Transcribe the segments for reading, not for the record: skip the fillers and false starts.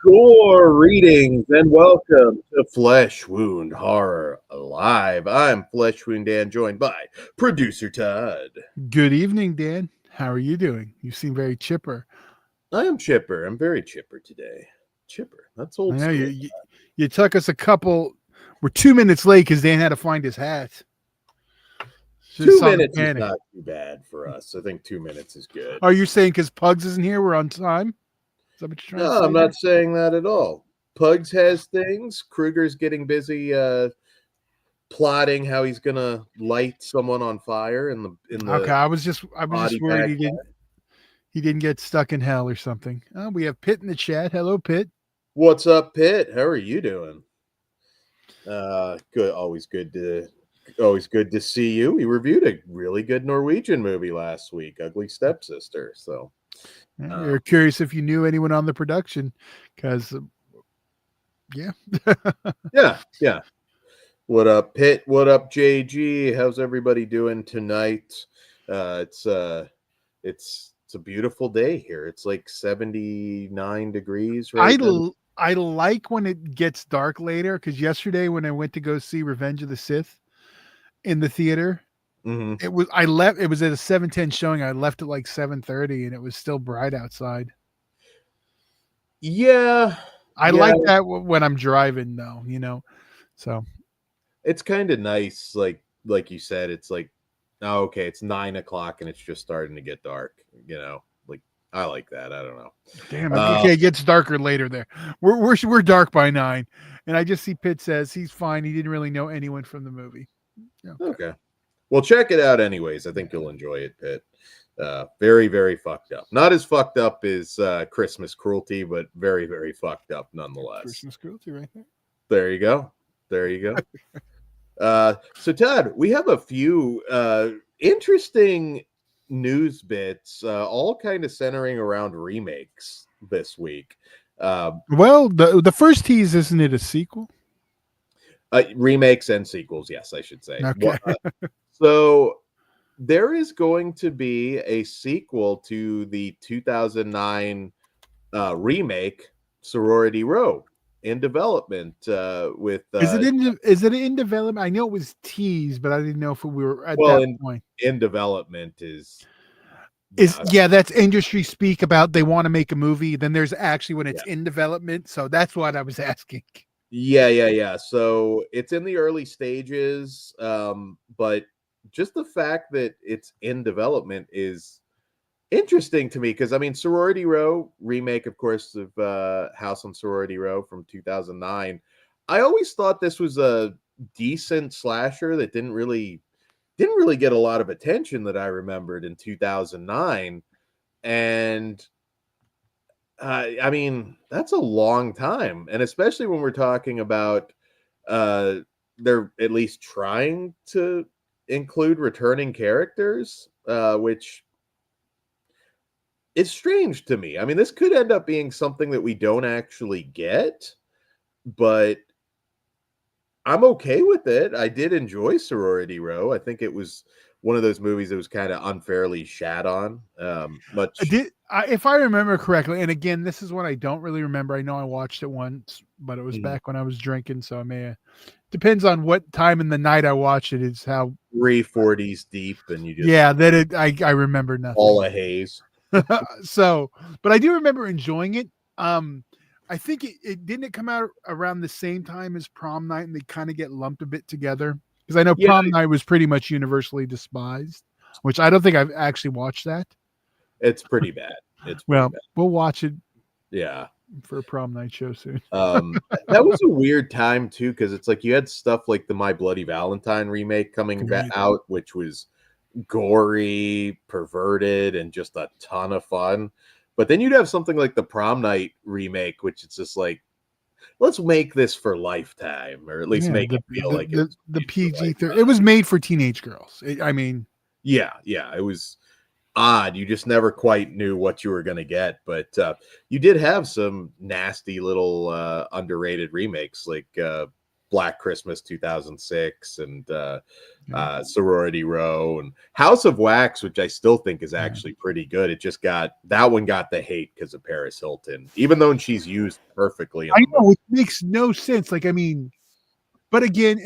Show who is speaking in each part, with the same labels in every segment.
Speaker 1: Greetings and welcome to Flesh Wound Horror Live. I'm Flesh Wound Dan, joined by producer Todd.
Speaker 2: Good evening, Dan. How are you doing? You seem very chipper.
Speaker 1: I am chipper. I'm very chipper today. Chipper. That's
Speaker 2: I
Speaker 1: old
Speaker 2: know
Speaker 1: school.
Speaker 2: you took us a couple. We're 2 minutes late because Dan had to find his hat.
Speaker 1: 2 minutes is not too bad for us. I think 2 minutes is good.
Speaker 2: Are you saying because Pugs isn't here, we're on time? Is that what you're trying to say?
Speaker 1: No, I'm not saying that at all. Pugs has things. Kruger's getting busy plotting how he's gonna light someone on fire in the
Speaker 2: Okay, I was just worried he didn't get stuck in hell or something. We have Pitt in the chat. Hello, Pitt.
Speaker 1: What's up, Pitt? How are you doing? Good. Always good to see you. We reviewed a really good Norwegian movie last week, Ugly Stepsister. So
Speaker 2: we're curious if you knew anyone on the production, because yeah.
Speaker 1: yeah. What up, Pitt? What up, JG? How's everybody doing tonight? It's a beautiful day here. It's like 79 degrees right now.
Speaker 2: I like when it gets dark later, because yesterday when I went to go see Revenge of the Sith in the theater, it was at a 7:10 showing. I left at like 7:30 and it was still bright outside.
Speaker 1: Yeah.
Speaker 2: I like that when I'm driving though, so
Speaker 1: it's kind of nice. Like you said, it's like, oh, okay, it's 9 o'clock and it's just starting to get dark, like I like that. I don't know.
Speaker 2: Damn. Okay, it gets darker later there. We're dark by 9, and I just see Pitt says he's fine. He didn't really know anyone from the movie.
Speaker 1: Okay. Well, check it out anyways. I think you'll enjoy it, Pitt. Very, very fucked up. Not as fucked up as Christmas Cruelty, but very, very fucked up nonetheless.
Speaker 2: Christmas Cruelty right there.
Speaker 1: There you go. So Todd, we have a few interesting news bits, all kind of centering around remakes this week.
Speaker 2: Well, the first tease, isn't it a sequel?
Speaker 1: Remakes and sequels, yes, I should say.
Speaker 2: Okay.
Speaker 1: So there is going to be a sequel to the 2009 remake Sorority Row in development with
Speaker 2: is it in development? I know it was teased, but I didn't know if we were at that point.
Speaker 1: In development is
Speaker 2: that's industry speak about they want to make a movie. Then there's actually when it's in development. So that's what I was asking.
Speaker 1: Yeah. So it's in the early stages, but just the fact that it's in development is interesting to me, because I mean, Sorority Row remake, of course, of House on Sorority Row from 2009. I always thought this was a decent slasher that didn't really get a lot of attention that I remembered in 2009, and I mean, that's a long time, and especially when we're talking about they're at least trying to include returning characters, which is strange to me. I mean, this could end up being something that we don't actually get, but I'm okay with it. I did enjoy Sorority Row. I think it was one of those movies that was kind of unfairly shat on.
Speaker 2: If I remember correctly, and again, this is what I don't really remember. I know I watched it once, but it was back when I was drinking, so I may depends on what time in the night I watched it. Is how
Speaker 1: 340s deep, and you just
Speaker 2: I remember nothing.
Speaker 1: All a haze.
Speaker 2: So, but I do remember enjoying it. I think it didn't come out around the same time as Prom Night, and they kind of get lumped a bit together, because I know Prom Night was pretty much universally despised, which I don't think I've actually watched that.
Speaker 1: It's pretty bad.
Speaker 2: We'll watch it.
Speaker 1: Yeah,
Speaker 2: for a Prom Night show soon.
Speaker 1: That was a weird time too, because it's like you had stuff like the My Bloody Valentine remake coming out, which was gory, perverted, and just a ton of fun. But then you'd have something like the Prom Night remake, which it's just like, let's make this for Lifetime, or at least make it feel like
Speaker 2: the PG-13. It was made for teenage girls. It
Speaker 1: was odd. You just never quite knew what you were going to get. But you did have some nasty little underrated remakes, like Black Christmas 2006 and Sorority Row and House of Wax, which I still think is actually pretty good. It just got the hate because of Paris Hilton, even though she's used perfectly.
Speaker 2: I know, it makes no sense. Like, I mean, but again,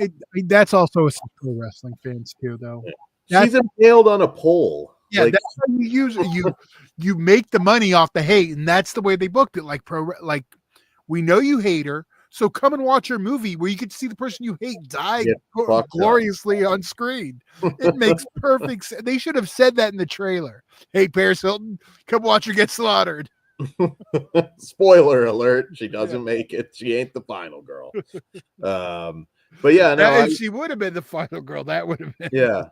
Speaker 2: that's also a pro wrestling fans too, though.
Speaker 1: She's impaled on a pole.
Speaker 2: Yeah, that's how you use it. You make the money off the hate, and that's the way they booked it. Like we know you hate her, so come and watch her movie where you get to see the person you hate die gloriously on screen. It makes perfect sense. They should have said that in the trailer. Hey, Paris Hilton, come watch her get slaughtered.
Speaker 1: Spoiler alert, she doesn't make it. She ain't the final girl. But yeah, no,
Speaker 2: if she would have been the final girl, that would have been.
Speaker 1: Yeah.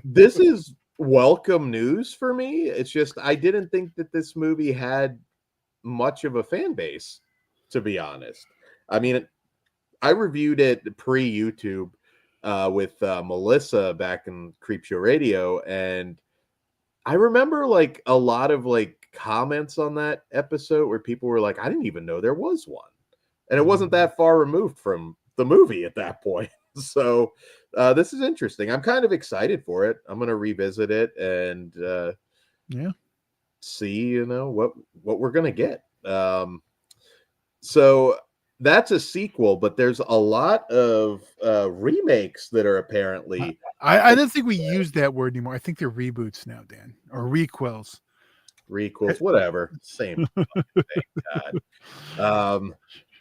Speaker 1: This is welcome news for me. It's just I didn't think that this movie had much of a fan base, to be honest. I mean, I reviewed it pre-YouTube with Melissa back in Creepshow Radio, and I remember like a lot of like comments on that episode where people were like, I didn't even know there was one. And it wasn't that far removed from the movie at that point. So this is interesting. I'm kind of excited for it. I'm going to revisit it and see, what we're going to get. So that's a sequel, but there's a lot of remakes that are apparently.
Speaker 2: I don't think we use that word anymore. I think they're reboots now, Dan, or requels.
Speaker 1: Requels, whatever. Same thing, God.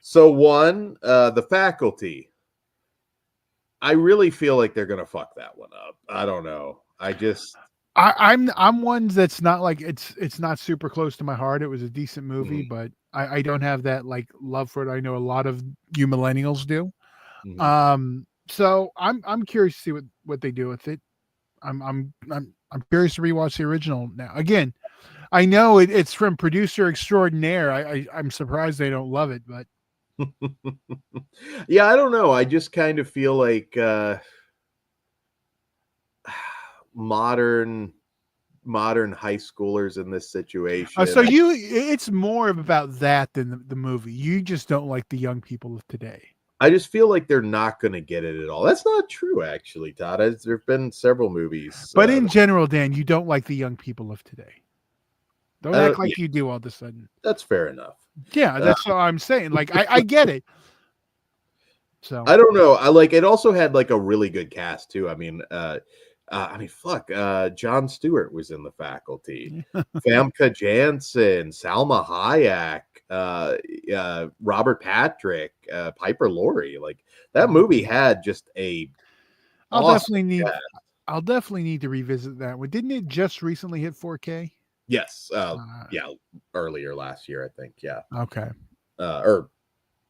Speaker 1: So one, The Faculty. I really feel like they're gonna fuck that one up. I don't know. I'm
Speaker 2: one that's not like it's not super close to my heart. It was a decent movie, but I don't have that like love for it. I know a lot of you millennials do. So I'm curious to see what they do with it. I'm curious to rewatch the original now. Again, I know it's from producer extraordinaire. I'm surprised they don't love it, but
Speaker 1: yeah, I don't know. I just kind of feel like modern high schoolers in this situation.
Speaker 2: So it's more about that than the movie. You just don't like the young people of today.
Speaker 1: I just feel like they're not going to get it at all. That's not true, actually, Todd. There've been several movies,
Speaker 2: but in general, Dan, you don't like the young people of today. Don't act like you do all of a sudden.
Speaker 1: That's fair enough.
Speaker 2: Yeah, that's what I'm saying. Like, I get it. So
Speaker 1: I don't know. I like it. Also had like a really good cast too. I mean, fuck. Jon Stewart was in The Faculty. Famke Janssen, Salma Hayek, Robert Patrick, Piper Laurie. Like that movie had just a.
Speaker 2: I'll definitely need to revisit that one. Didn't it just recently hit 4K?
Speaker 1: Yes. Earlier last year, I think. Yeah.
Speaker 2: Okay.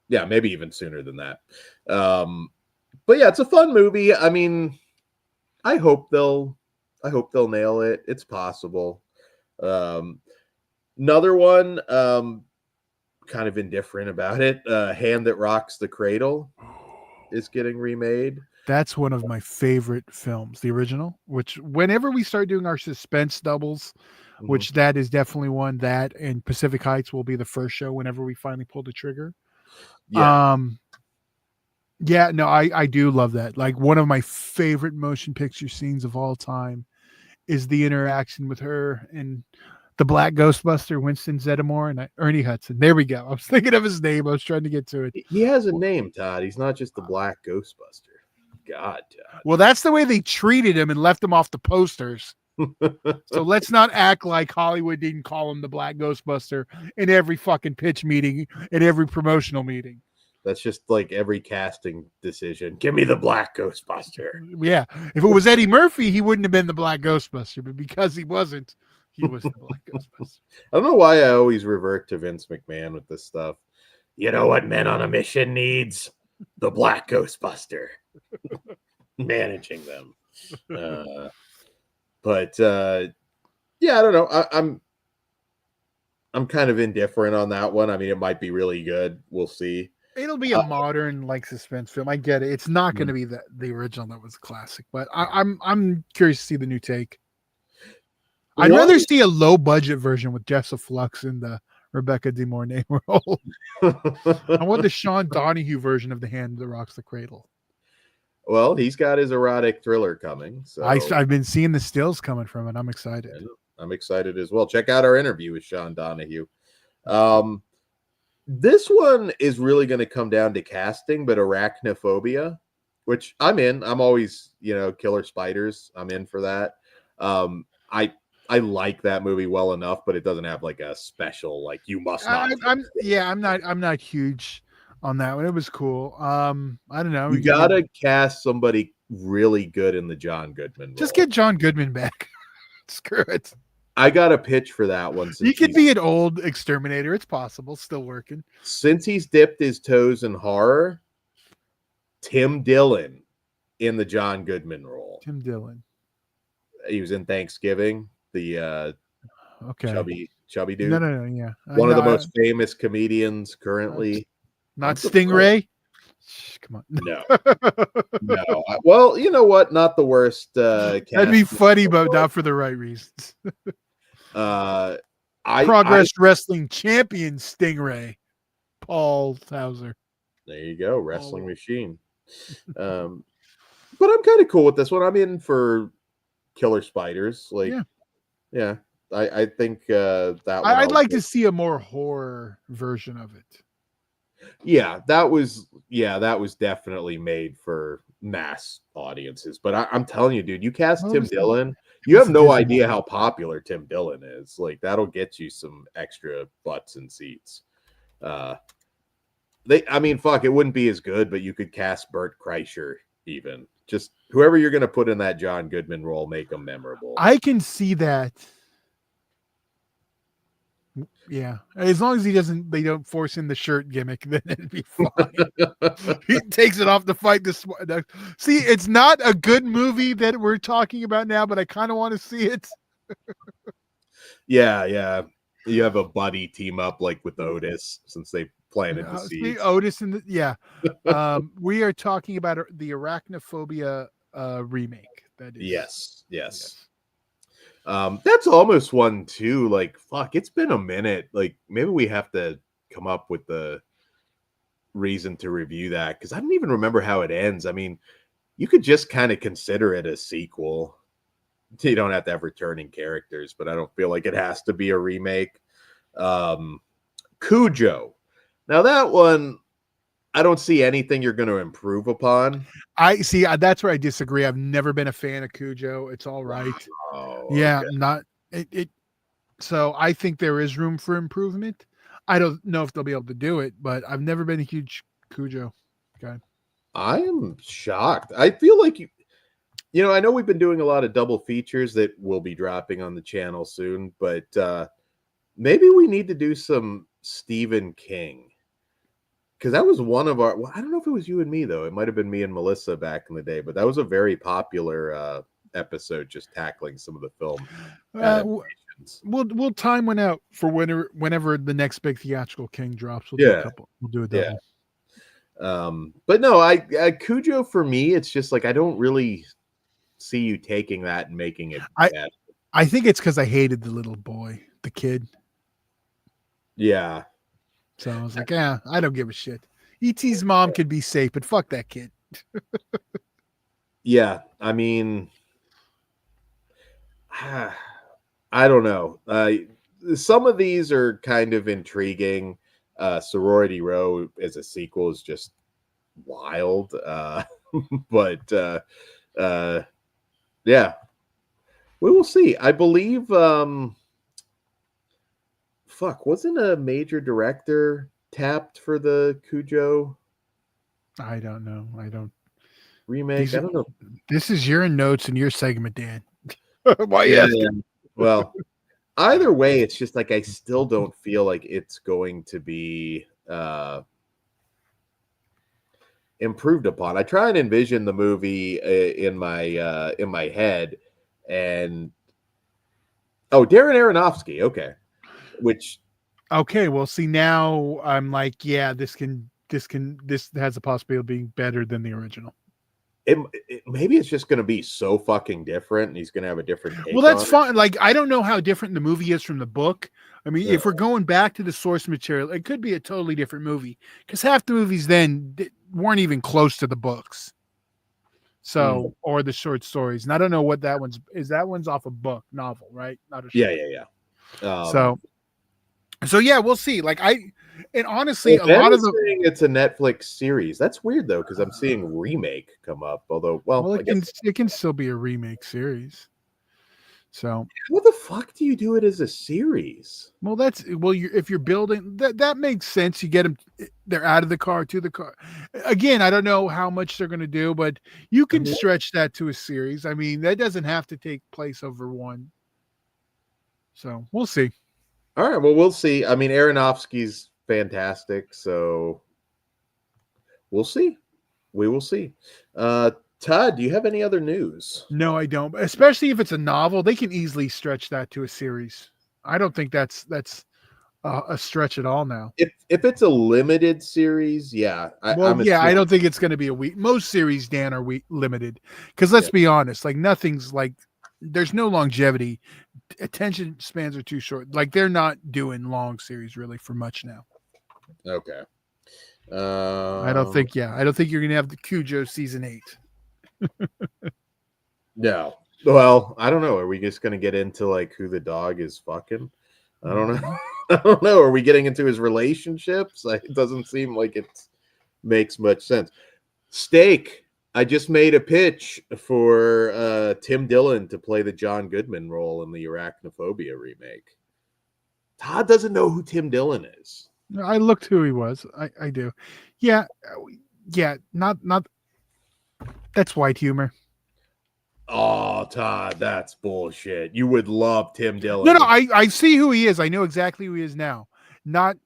Speaker 1: Maybe even sooner than that. But yeah, it's a fun movie. I mean, I hope they'll nail it. It's possible. Another one, kind of indifferent about it. Hand That Rocks the Cradle is getting remade.
Speaker 2: That's one of my favorite films, the original, which whenever we start doing our suspense doubles, which that is definitely one, that and Pacific Heights will be the first show whenever we finally pull the trigger. I do love that. Like one of my favorite motion picture scenes of all time is the interaction with her and the Black Ghostbuster, Winston Zeddemore, and Ernie Hudson. There we go. I was thinking of his name. I was trying to get to it.
Speaker 1: He has a name, Todd. He's not just the Black Ghostbuster. God, Todd.
Speaker 2: Well, that's the way they treated him and left him off the posters. So let's not act like Hollywood didn't call him the Black Ghostbuster in every fucking pitch meeting, in every promotional meeting.
Speaker 1: That's just like every casting decision. Give me the Black Ghostbuster.
Speaker 2: Yeah. If it was Eddie Murphy, he wouldn't have been the Black Ghostbuster, but because he wasn't, he was the Black Ghostbuster.
Speaker 1: I don't know why I always revert to Vince McMahon with this stuff. You know what Men on a Mission needs? The Black Ghostbuster. Managing them. But I don't know. I'm kind of indifferent on that one. I mean, it might be really good. We'll see.
Speaker 2: It'll be a modern like suspense film. I get it. It's not going to be the original that was classic, but I'm curious to see the new take. I'd rather see a low budget version with Jessica Flux in the Rebecca De Mornay role. I want the Sean Donahue version of The Hand That Rocks the Cradle.
Speaker 1: Well, he's got his erotic thriller coming. So
Speaker 2: I've been seeing the stills coming from it. I'm excited.
Speaker 1: I'm excited as well. Check out our interview with Sean Donahue. This one is really going to come down to casting, but Arachnophobia, which I'm in. I'm always, killer spiders. I'm in for that. I like that movie well enough, but it doesn't have like a special, like you must not.
Speaker 2: I'm not huge on that one. It was cool. I don't know.
Speaker 1: You gotta cast somebody really good in the John Goodman role.
Speaker 2: Just get John Goodman back. Screw it.
Speaker 1: I got a pitch for that one.
Speaker 2: You could be an old exterminator. It's possible. Still working.
Speaker 1: Since he's dipped his toes in horror, Tim Dillon in the John Goodman role.
Speaker 2: Tim Dillon.
Speaker 1: He was in Thanksgiving. The chubby dude.
Speaker 2: No, yeah.
Speaker 1: One of the most famous comedians currently.
Speaker 2: Not Stingray. Come on.
Speaker 1: No. Well, you know what? Not the worst.
Speaker 2: That'd be funny, but not for the right reasons. Progress Wrestling champion Stingray, Paul Hauser.
Speaker 1: There you go, wrestling machine. But I'm kind of cool with this one. I'm in for killer spiders. Yeah. I think that one
Speaker 2: I'd like to see a more horror version of it.
Speaker 1: Yeah, that was definitely made for mass audiences. But I'm telling you, dude, you cast Tim Dillon, you have no idea how popular Tim Dillon is. Like, that'll get you some extra butts and seats. Fuck, it wouldn't be as good, but you could cast Bert Kreischer even. Just whoever you're going to put in that John Goodman role, make them memorable.
Speaker 2: I can see that. Yeah, as long as they don't force in the shirt gimmick, then it'd be fine. He takes it off to fight this. See, it's not a good movie that we're talking about now, but I kind of want to see it.
Speaker 1: Yeah. You have a buddy team up like with Otis, since they planted the seeds.
Speaker 2: Otis and we are talking about the Arachnophobia remake. That is
Speaker 1: yes. That's almost one too. Like, fuck, it's been a minute. Like, maybe we have to come up with the reason to review that, because I don't even remember how it ends. I mean, you could just kind of consider it a sequel. You don't have to have returning characters, but I don't feel like it has to be a remake. Cujo. Now that one, I don't see anything you're going to improve upon.
Speaker 2: I see. That's where I disagree. I've never been a fan of Cujo. It's all right.
Speaker 1: Oh,
Speaker 2: yeah,
Speaker 1: okay.
Speaker 2: not it. So I think there is room for improvement. I don't know if they'll be able to do it, but I've never been a huge Cujo guy.
Speaker 1: I am shocked. I feel like I know we've been doing a lot of double features that will be dropping on the channel soon, but maybe we need to do some Stephen King. Because that was one of our... Well, I don't know if it was you and me, though. It might have been me and Melissa back in the day, but that was a very popular episode, just tackling some of the film adaptations.
Speaker 2: We'll time one out for whenever the next big theatrical King drops. We'll do a couple. We'll do a double.
Speaker 1: Yeah. But no, Cujo, for me, it's just like I don't really see you taking that and making it bad.
Speaker 2: I think it's because I hated the little boy, the kid.
Speaker 1: Yeah.
Speaker 2: So I was like, I don't give a shit. E.T.'s mom could be safe, but fuck that kid.
Speaker 1: Yeah, I mean, I don't know. Some of these are kind of intriguing. Sorority Row as a sequel is just wild. But yeah, we will see. I believe wasn't a major director tapped for the Cujo?
Speaker 2: I don't know. I don't
Speaker 1: remake. I don't know.
Speaker 2: This is your notes and your segment, Dan.
Speaker 1: Why? Yeah. Well, either way, it's just like I still don't feel like it's going to be improved upon. I try and envision the movie in my head, and Darren Aronofsky. Okay,
Speaker 2: well, see, now I'm like, yeah, this has a possibility of being better than the original.
Speaker 1: maybe it's just going to be so fucking different, and he's going to have a different take.
Speaker 2: Well, that's
Speaker 1: on
Speaker 2: fine. Like, I don't know how different the movie is from the book. I mean,
Speaker 1: it.
Speaker 2: if we're going back to the source material, it could be a totally different movie because half the movies then weren't even close to the books. So, or the short stories. And I don't know what that one's is. That one's off a book novel, right? Not a short.
Speaker 1: Yeah.
Speaker 2: So yeah, we'll see. Like and honestly,
Speaker 1: well,
Speaker 2: a
Speaker 1: Ben
Speaker 2: lot of
Speaker 1: is
Speaker 2: the
Speaker 1: saying it's a Netflix series. That's weird though, because I'm seeing remake come up. Although, well, I guess
Speaker 2: it can still be a remake series. So
Speaker 1: what the fuck do you do it as a series?
Speaker 2: well, if you're building that makes sense. You get them, they're out of the car to the car. Again, I don't know how much they're going to do, but you can stretch that to a series. I mean, that doesn't have to take place over one. So we'll see.
Speaker 1: All right, well, we'll see. I mean, Aronofsky's fantastic, so we'll see. We will see. Todd, do you have any other news?
Speaker 2: No, I don't. Especially if it's a novel, they can easily stretch that to a series. I don't think that's a stretch at all now.
Speaker 1: If it's a limited series, yeah.
Speaker 2: I don't think it's going to be a week. Most series, Dan, are limited because let's be honest, like nothing's like there's no longevity. Attention spans are too short. Like they're not doing long series really for much now.
Speaker 1: Okay.
Speaker 2: I don't think you're going to have the Cujo season 8.
Speaker 1: No. Well, I don't know. Are we just going to get into like who the dog is fucking? I don't know. I don't know. Are we getting into his relationships? It doesn't seem like it makes much sense. Steak. I just made a pitch for Tim Dillon to play the John Goodman role in the Arachnophobia remake. Todd doesn't know who Tim Dillon is.
Speaker 2: I looked who he was. I do. Yeah. Not. That's white humor.
Speaker 1: Oh, Todd, that's bullshit. You would love Tim Dillon.
Speaker 2: No, I see who he is. I know exactly who he is now. Not.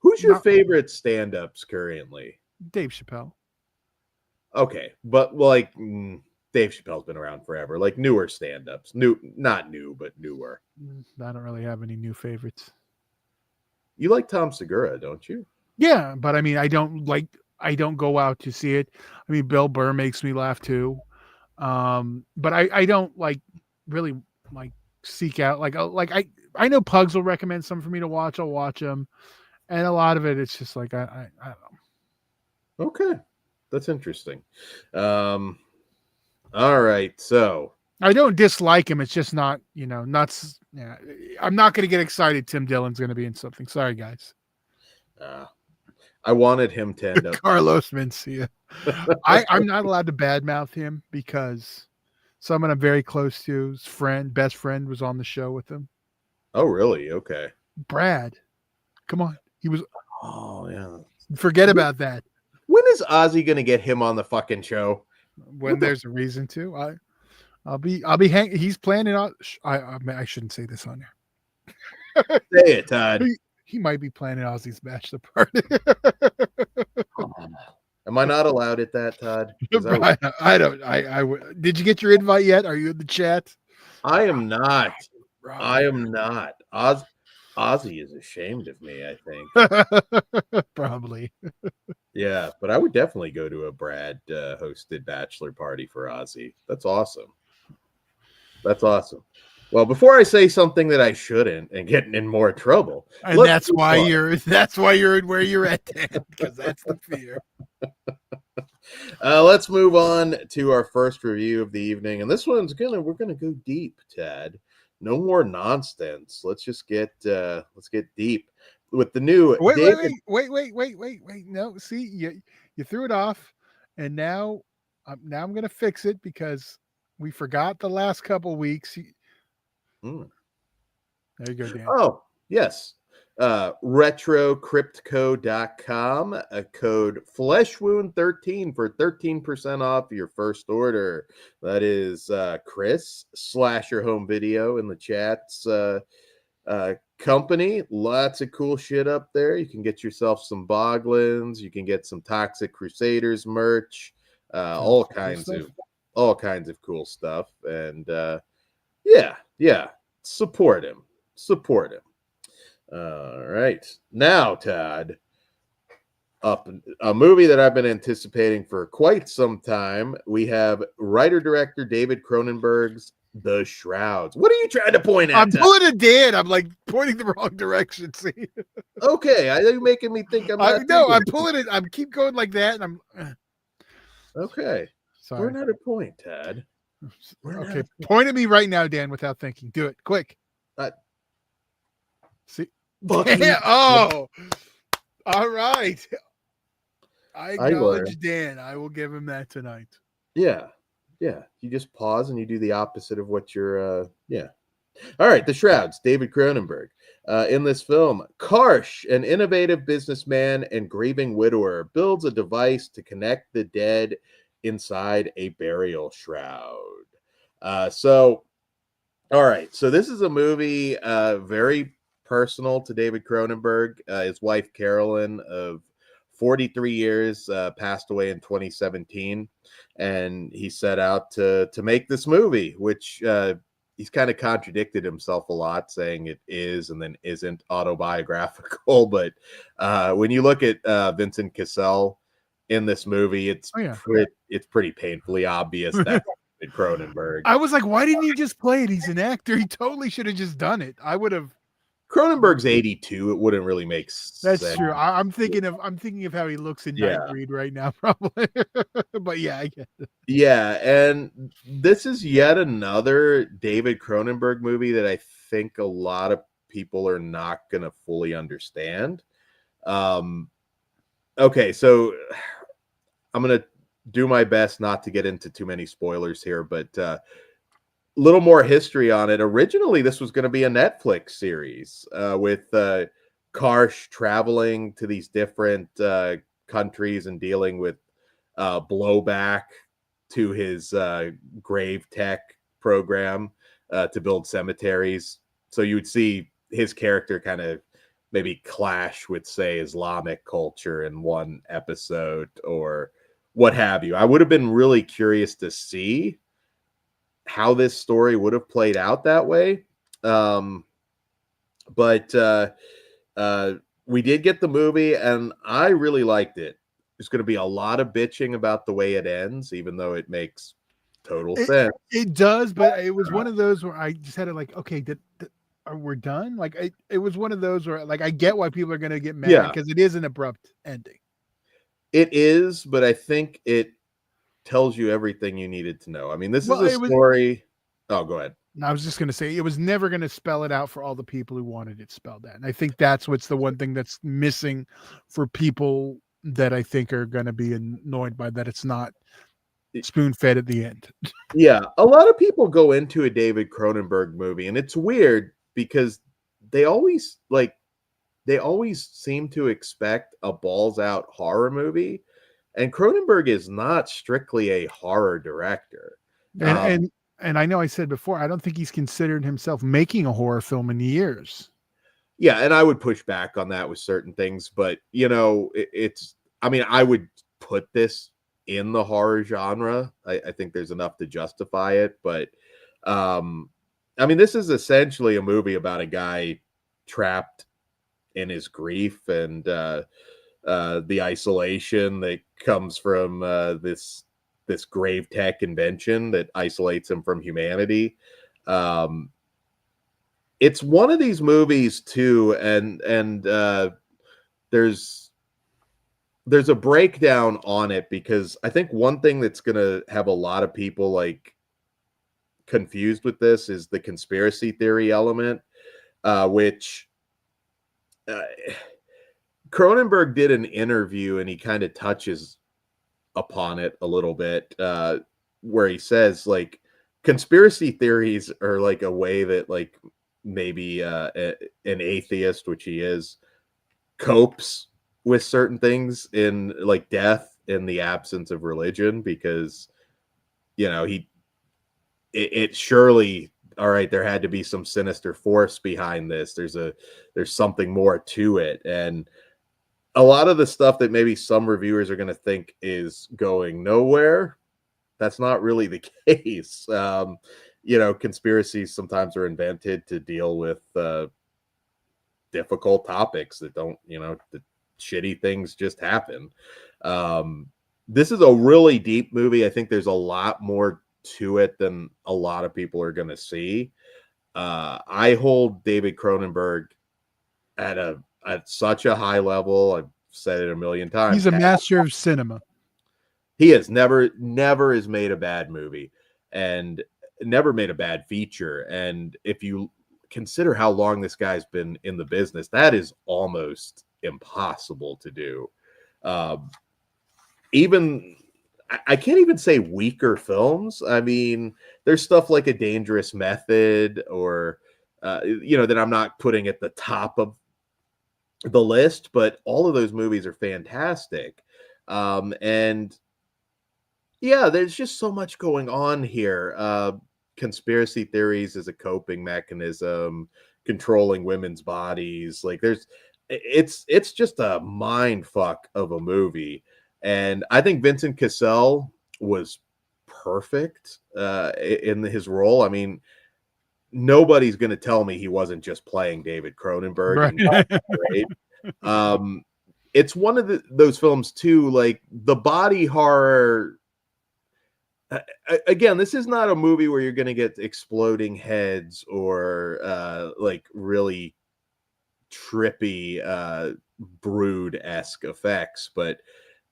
Speaker 1: Who's your favorite stand-ups currently?
Speaker 2: Dave Chappelle.
Speaker 1: Okay, but like Dave Chappelle's been around forever. Like newer stand-ups, not new, but newer.
Speaker 2: I don't really have any new favorites.
Speaker 1: You like Tom Segura, don't you?
Speaker 2: Yeah, but I mean, I don't go out to see it. I mean, Bill Burr makes me laugh too. But I don't like really like seek out like I know Pugs will recommend some for me to watch. I'll watch them, and a lot of it it's just like I don't know.
Speaker 1: Okay, that's interesting. All right, so
Speaker 2: I don't dislike him. It's just not nuts. Yeah, I'm not going to get excited. Tim Dillon's going to be in something. Sorry, guys.
Speaker 1: I wanted him to end up
Speaker 2: Carlos Mencia. I'm not allowed to badmouth him because someone I'm very close to, his best friend, was on the show with him.
Speaker 1: Oh, really? Okay.
Speaker 2: Brad, come on. He was.
Speaker 1: Oh, yeah.
Speaker 2: Forget about that.
Speaker 1: When is Ozzy going to get him on the fucking show?
Speaker 2: When there's a reason to. I'll be hanging. He's planning on. I shouldn't say this on there.
Speaker 1: Say it, Todd.
Speaker 2: He might be planning Ozzy's bachelor party.
Speaker 1: Am I not allowed at that, Todd?
Speaker 2: I don't. Did you get your invite yet? Are you in the chat?
Speaker 1: I am not. I am not. Ozzy is ashamed of me, I think.
Speaker 2: Probably.
Speaker 1: Yeah, but I would definitely go to a Brad hosted bachelor party for Ozzy. That's awesome. That's awesome. Well, before I say something that I shouldn't and get in more trouble,
Speaker 2: and that's why you're where you're at, Dan, because that's the fear.
Speaker 1: Let's move on to our first review of the evening, and this one's we're gonna go deep, Tad. No more nonsense. Let's just get deep with the new.
Speaker 2: Wait. No, see, you threw it off, and now I'm gonna fix it because we forgot the last couple weeks. There you go, Dan.
Speaker 1: Oh, yes. Retrocryptco.com, a code FleshWound13 for 13% off your first order. That is Chris / Home Video in the chat's company. Lots of cool shit up there. You can get yourself some Boglins. You can get some Toxic Crusaders merch. All kinds of cool stuff. And yeah, support him. All right. Now, Todd, up a movie that I've been anticipating for quite some time. We have writer-director David Cronenberg's The Shrouds. What are you trying to point
Speaker 2: I'm
Speaker 1: at, Todd?
Speaker 2: pulling a Dan. I'm like pointing the wrong direction. See,
Speaker 1: Okay, are you making me think I'm not
Speaker 2: no,
Speaker 1: thinking
Speaker 2: I'm
Speaker 1: it?
Speaker 2: pulling it. I'm keep going like that, and
Speaker 1: Okay. We're
Speaker 2: sorry.
Speaker 1: not at point, Tad. We're not
Speaker 2: Okay,
Speaker 1: at point.
Speaker 2: point at me right now, Dan, without thinking. Do it quick. See,
Speaker 1: Fuck you.
Speaker 2: oh, all right. I
Speaker 1: I learned.
Speaker 2: acknowledge Dan. I will give him that tonight.
Speaker 1: Yeah. Yeah. You just pause and you do the opposite of what you're yeah. All right, The Shrouds, David Cronenberg. In this film, Karsh, an innovative businessman and grieving widower, builds a device to connect the dead inside a burial shroud. So, all right, so this is a movie very personal to David Cronenberg. His wife, Carolyn, of 43 years, passed away in 2017, and he set out to make this movie, which he's kind of contradicted himself a lot, saying it is and then isn't autobiographical. But when you look at Vincent Cassel in this movie, it's pretty painfully obvious that Cronenberg.
Speaker 2: I was like, why didn't he just play it? He's an actor. He totally should have just done it. I would have.
Speaker 1: Cronenberg's 82. It wouldn't really make sense.
Speaker 2: That's true. I'm thinking of how he looks in Nightbreed right now, probably. But yeah, I get it.
Speaker 1: Yeah, and this is yet another David Cronenberg movie that I think a lot of people are not going to fully understand. Okay, so I'm going to do my best not to get into too many spoilers here, but little more history on it. Originally, this was going to be a Netflix series with Karsh traveling to these different countries and dealing with blowback to his grave tech program to build cemeteries. So you would see his character kind of maybe clash with, say, Islamic culture in one episode or what have you. I would have been really curious to see how this story would have played out that way. But we did get the movie, and I really liked it. There's going to be a lot of bitching about the way it ends, even though it makes total sense.
Speaker 2: It does, but it was one of those where I just had to like, okay, we're done. Like it was one of those where like I get why people are going to get mad because it is an abrupt ending.
Speaker 1: It is, but I think it tells you everything you needed to know. I mean, this is a story. Oh, go ahead.
Speaker 2: I was just going to say it was never going to spell it out for all the people who wanted it spelled out. And I think that's what's the one thing that's missing for people that I think are going to be annoyed by that. It's not spoon-fed at the end.
Speaker 1: Yeah. A lot of people go into a David Cronenberg movie, and it's weird because they always seem to expect a balls-out horror movie. And Cronenberg is not strictly a horror director.
Speaker 2: And I know I said before, I don't think he's considered himself making a horror film in years.
Speaker 1: Yeah, and I would push back on that with certain things, but I would put this in the horror genre. I think there's enough to justify it, but this is essentially a movie about a guy trapped in his grief and the isolation that comes from this grave tech invention that isolates him from humanity. It's one of these movies too, and there's a breakdown on it because I think one thing that's gonna have a lot of people like confused with this is the conspiracy theory element, which Cronenberg did an interview and he kind of touches upon it a little bit, where he says like conspiracy theories are like a way that like maybe an atheist, which he is, copes with certain things in like death in the absence of religion, because it surely, all right, there had to be some sinister force behind this. There's something more to it. And a lot of the stuff that maybe some reviewers are going to think is going nowhere, that's not really the case. Conspiracies sometimes are invented to deal with difficult topics that don't, that shitty things just happen. This is a really deep movie. I think there's a lot more to it than a lot of people are going to see. I hold David Cronenberg at such a high level. I've said it a million times.
Speaker 2: He's a master of cinema.
Speaker 1: He has never has made a bad movie and never made a bad feature. And if you consider how long this guy's been in the business, that is almost impossible to do. Even I can't even say weaker films. I mean, there's stuff like A Dangerous Method or that I'm not putting at the top of the list, but all of those movies are fantastic. And yeah, there's just so much going on here. Conspiracy theories as a coping mechanism, controlling women's bodies. Like it's just a mind fuck of a movie. And I think Vincent Cassel was perfect in his role. I mean, nobody's going to tell me he wasn't just playing David Cronenberg.
Speaker 2: Right.
Speaker 1: And that was great. It's one of those films too, like the body horror. Again, this is not a movie where you're going to get exploding heads or like really trippy brood-esque effects, but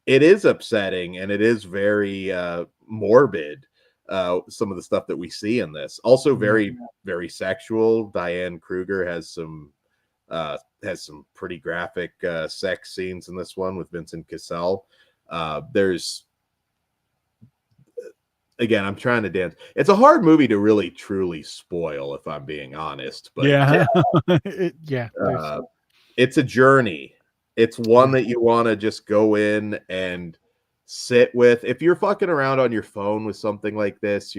Speaker 1: it is upsetting and it is very morbid. Some of the stuff that we see in this, also very, very sexual. Diane Kruger has some pretty graphic sex scenes in this one with Vincent Cassel. There's, again, I'm trying to dance. It's a hard movie to really truly spoil, if I'm being honest. But it's a journey. It's one that you want to just go in and sit with. If you're fucking around on your phone with something like this,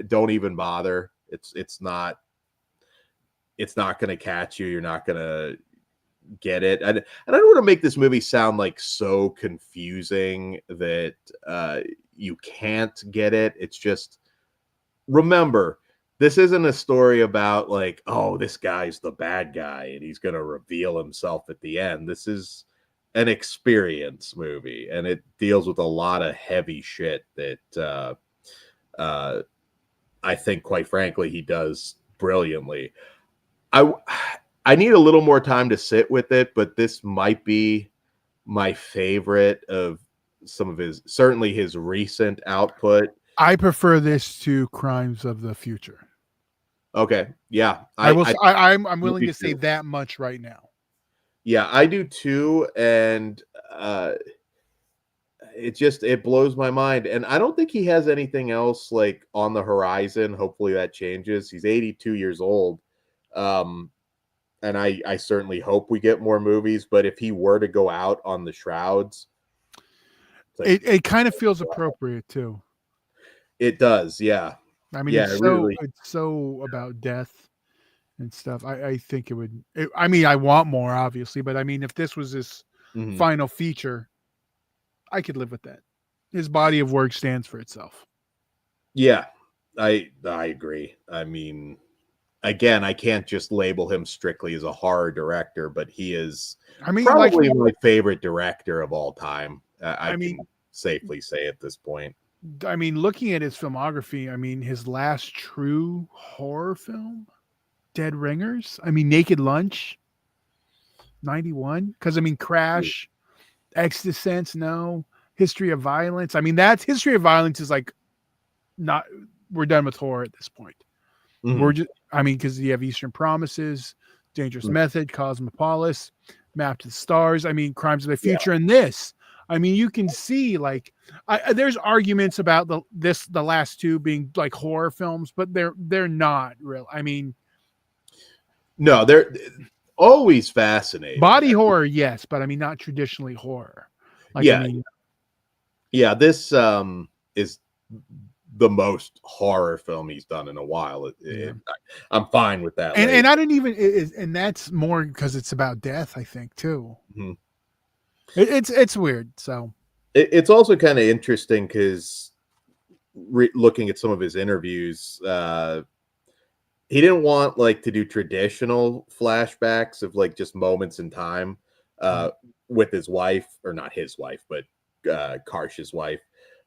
Speaker 1: don't even bother. It's not going to catch you. You're not going to get it. And I don't want to make this movie sound like so confusing that you can't get it. It's just, remember, this isn't a story about like, oh, this guy's the bad guy and he's going to reveal himself at the end. This is an experience movie, and it deals with a lot of heavy shit that I think, quite frankly, he does brilliantly. I need a little more time to sit with it, but this might be my favorite of some of certainly his recent output.
Speaker 2: I prefer this to Crimes of the Future.
Speaker 1: Okay. Yeah.
Speaker 2: I'm willing to say that much right now.
Speaker 1: Yeah, I do too. And it blows my mind. And I don't think he has anything else like on the horizon. Hopefully that changes. He's 82 years old. And I certainly hope we get more movies, but if he were to go out on the Shrouds,
Speaker 2: it kind of feels appropriate too.
Speaker 1: It does, yeah.
Speaker 2: I mean, it's so about death and stuff. I think it would. I mean, I want more, obviously, but I mean, if this was his final feature, I could live with that. His body of work stands for itself.
Speaker 1: Yeah, I agree. I mean, again, I can't just label him strictly as a horror director, but he is, probably my favorite director of all time. I can safely say at this point.
Speaker 2: I mean, looking at his filmography, I mean, his last true horror film, Dead Ringers. I mean, Naked Lunch, 91. Because I mean, Crash, Exdescent, no. History of Violence. I mean, History of Violence is like not. We're done with horror at this point. We're just. I mean, because you have Eastern Promises, Dangerous Method, Cosmopolis, Map to the Stars. I mean, Crimes of the Future, and this. I mean, you can see like there's arguments about the last two being like horror films, but they're not real. I mean,
Speaker 1: no, they're always fascinating.
Speaker 2: Body horror, yes, but I mean not traditionally horror. Like,
Speaker 1: yeah,
Speaker 2: I mean,
Speaker 1: yeah. This is the most horror film he's done in a while. I'm fine with that.
Speaker 2: And I didn't even, and that's more because it's about death, I think, too.
Speaker 1: Mm-hmm.
Speaker 2: It's weird. So
Speaker 1: it's also kind of interesting because looking at some of his interviews, he didn't want like to do traditional flashbacks of like just moments in time. with his wife, or not his wife, but Karsh's wife.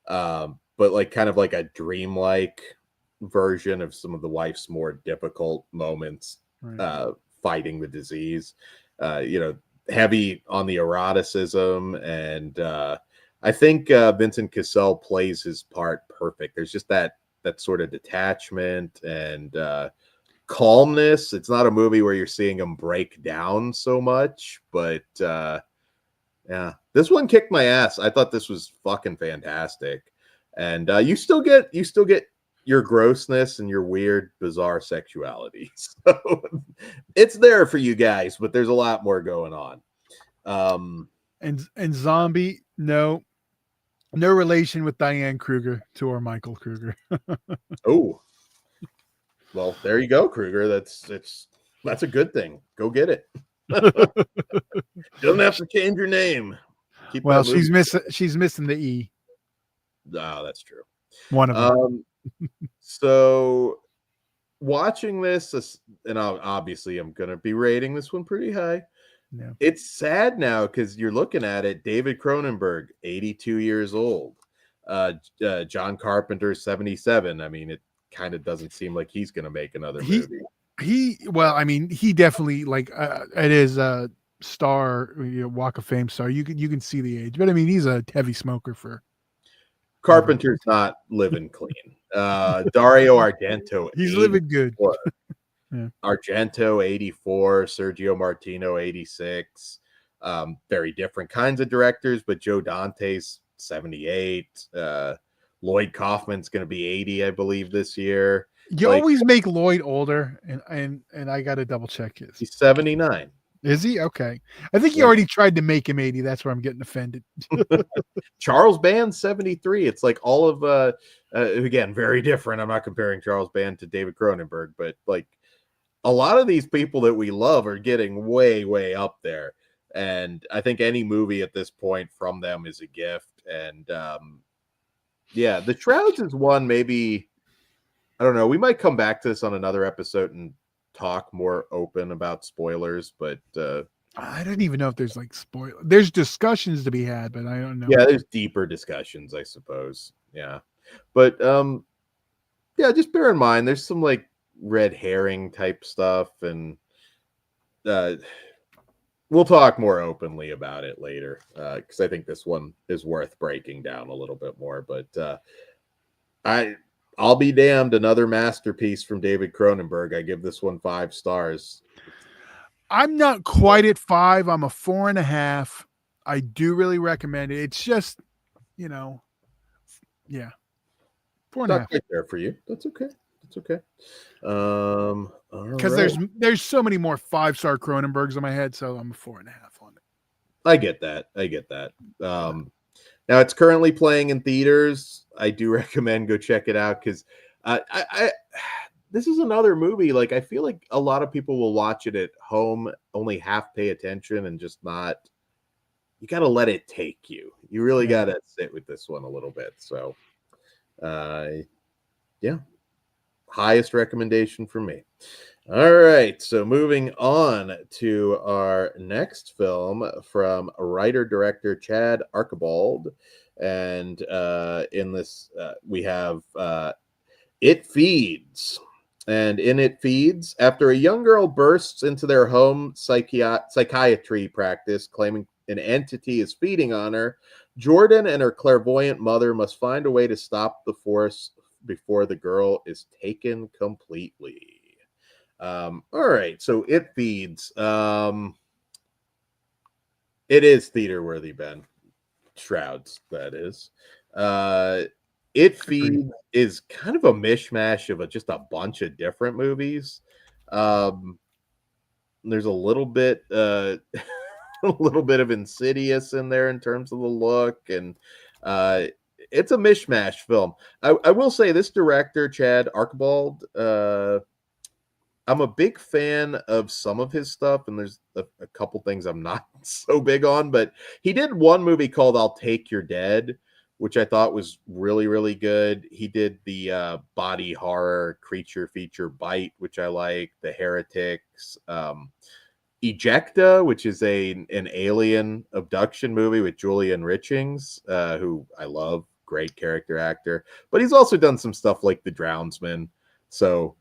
Speaker 1: But like kind of like a dreamlike version of some of the wife's more difficult moments
Speaker 2: Right.
Speaker 1: fighting the disease. Heavy on the eroticism, and I think Vincent Cassel plays his part perfect. There's just that sort of detachment and calmness. It's not a movie where you're seeing him break down so much, but yeah, this one kicked my ass. I thought this was fucking fantastic, and you still get your grossness and your weird, bizarre sexuality. So it's there for you guys, but there's a lot more going on.
Speaker 2: And zombie, no relation with Diane Kruger to our Michael Kruger.
Speaker 1: Oh, well, there you go, Kruger. That's a good thing. Go get it. Don't have to change your name. Keep
Speaker 2: well, she's missing the E.
Speaker 1: Oh, that's true.
Speaker 2: One of them.
Speaker 1: So watching this, and obviously I'm going to be rating this one pretty high.
Speaker 2: Yeah.
Speaker 1: It's sad now because you're looking at it. David Cronenberg, 82 years old. John Carpenter, 77. I mean, it kind of doesn't seem like he's going to make another movie.
Speaker 2: He definitely, like, it is a star, Walk of Fame star. You can see the age, but I mean, he's a heavy smoker for.
Speaker 1: Carpenter's not living clean. Dario Argento,
Speaker 2: he's living good.
Speaker 1: Yeah. Argento, 84. Sergio Martino, 86. Very different kinds of directors, but Joe Dante's 78. Lloyd Kaufman's going to be 80, I believe, this year.
Speaker 2: You always make Lloyd older, and I got to double check his.
Speaker 1: He's 79.
Speaker 2: Is he? Okay. I think you already tried to make him 80. That's where I'm getting offended.
Speaker 1: Charles Band, 73. It's like all of, again, very different. I'm not comparing Charles Band to David Cronenberg, but like a lot of these people that we love are getting way, way up there. And I think any movie at this point from them is a gift. And yeah, The Shrouds is one, maybe, I don't know. We might come back to this on another episode and talk more open about spoilers, but
Speaker 2: I don't even know if there's like spoiler. There's discussions to be had, but I don't know.
Speaker 1: Yeah, there's deeper discussions, I suppose. Yeah, but yeah, just bear in mind there's some like red herring type stuff, and we'll talk more openly about it later because I think this one is worth breaking down a little bit more. But I'll be damned, another masterpiece from David Cronenberg. I give this one 5 stars.
Speaker 2: I'm not quite at 5. I'm a 4.5. I do really recommend it. It's just, yeah, 4.5.
Speaker 1: Not right there for you. That's okay. That's okay.
Speaker 2: Because there's so many more 5-star Cronenbergs in my head, so I'm a 4.5 on it.
Speaker 1: I get that. Now it's currently playing in theaters. I do recommend go check it out because this is another movie. Like I feel like a lot of people will watch it at home, only half pay attention, and just not. You got to let it take you. You really got to sit with this one a little bit. So, yeah, highest recommendation for me. All right, so moving on to our next film from writer-director Chad Archibald. And in this, we have It Feeds. And in It Feeds, after a young girl bursts into their home psychiatry practice claiming an entity is feeding on her, Jordan and her clairvoyant mother must find a way to stop the force before the girl is taken completely. All right, so It Feeds. It is theater worthy, Ben. Shrouds, that is. It Feeds is kind of a mishmash of just a bunch of different movies. There's a little bit a little bit of Insidious in there in terms of the look, and it's a mishmash film. I will say this director, Chad Archibald, I'm a big fan of some of his stuff, and there's a couple things I'm not so big on, but he did one movie called I'll Take Your Dead, which I thought was really, really good. He did the body horror creature feature Bite, which I like, The Heretics. Ejecta, which is an alien abduction movie with Julian Richings, who I love, great character actor. But he's also done some stuff like The Drownsman. So,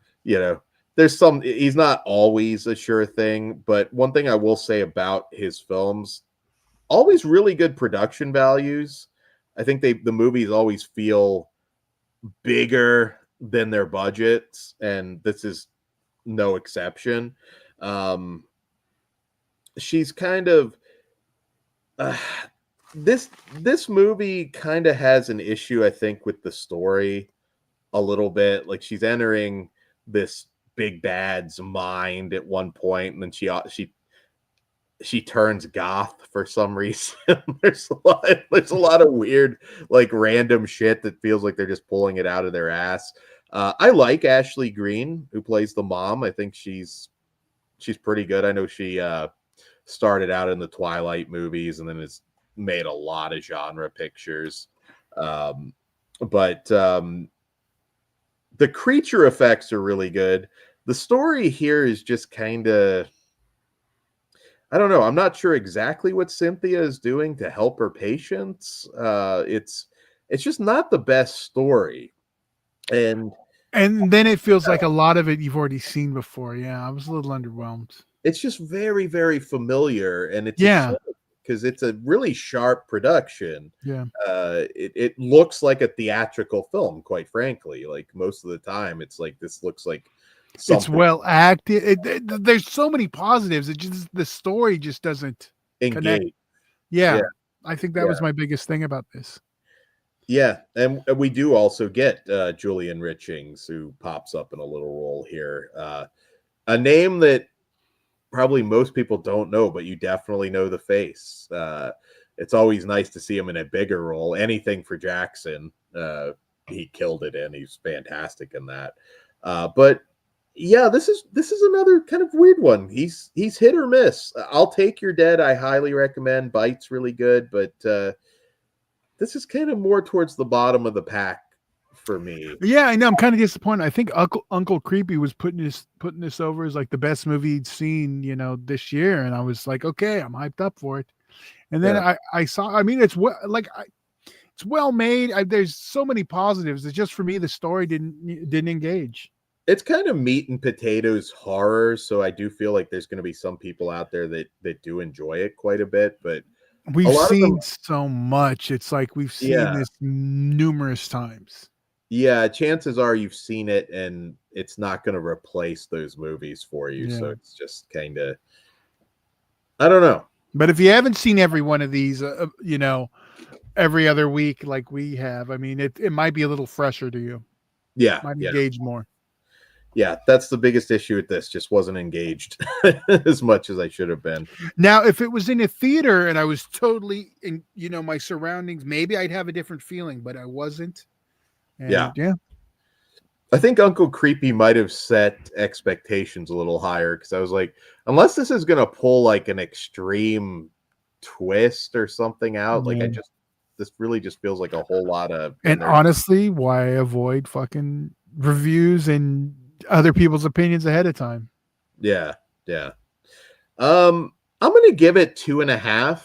Speaker 1: there's he's not always a sure thing. But one thing I will say about his films, always really good production values. I think the movies always feel bigger than their budgets, and this is no exception. She's kind of uh, this movie kind of has an issue, I think, with the story a little bit. Like, she's entering this big bad's mind at one point, and then she turns goth for some reason. there's a lot of weird, like, random shit that feels like they're just pulling it out of their ass. I like Ashley Greene, who plays the mom. I think she's pretty good. I know she started out in the Twilight movies and then has made a lot of genre pictures. But the creature effects are really good. The story here is just kind of, I don't know. I'm not sure exactly what Cynthia is doing to help her patients. It's just not the best story. And
Speaker 2: then it feels like a lot of it you've already seen before. Yeah, I was a little underwhelmed.
Speaker 1: It's just very, very familiar, and it's because it's a really sharp production.
Speaker 2: Yeah,
Speaker 1: it looks like a theatrical film, quite frankly. Like, most of the time, it's like, this looks like something.
Speaker 2: It's well acted. There's so many positives. It just, the story just doesn't connect. Yeah, I think that was my biggest thing about this.
Speaker 1: Yeah, and we do also get Julian Richings, who pops up in a little role here. A name that probably most people don't know, but you definitely know the face. It's always nice to see him in a bigger role. Anything for Jackson, he killed it in. He's fantastic in that. But yeah, this is another kind of weird one. He's hit or miss. I'll Take Your Dead. I highly recommend. Bite's really good, but this is kind of more towards the bottom of the pack for me.
Speaker 2: Yeah, I know. I'm kind of disappointed. I think Uncle Creepy was putting this over as like the best movie he'd seen, this year, and I was like, okay, I'm hyped up for it. And then I saw. I mean, it's well made. There's so many positives. It's just, for me, the story didn't engage.
Speaker 1: It's kind of meat and potatoes horror, so I do feel like there's going to be some people out there that do enjoy it quite a bit, but
Speaker 2: we've seen so much. It's like we've seen this numerous times.
Speaker 1: Yeah, chances are you've seen it, and it's not going to replace those movies for you. Yeah. So it's just kind of, I don't know.
Speaker 2: But if you haven't seen every one of these, every other week like we have, I mean, it might be a little fresher to you.
Speaker 1: Yeah,
Speaker 2: might engage more.
Speaker 1: Yeah, that's the biggest issue with this. Just wasn't engaged as much as I should have been.
Speaker 2: Now, if it was in a theater and I was totally in, my surroundings, maybe I'd have a different feeling, but I wasn't. And yeah.
Speaker 1: I think Uncle Creepy might have set expectations a little higher, because I was like, unless this is going to pull like an extreme twist or something out, like this really just feels like a whole lot of.
Speaker 2: And honestly, why avoid fucking reviews and other people's opinions ahead of time?
Speaker 1: Yeah. I'm going to give it 2.5,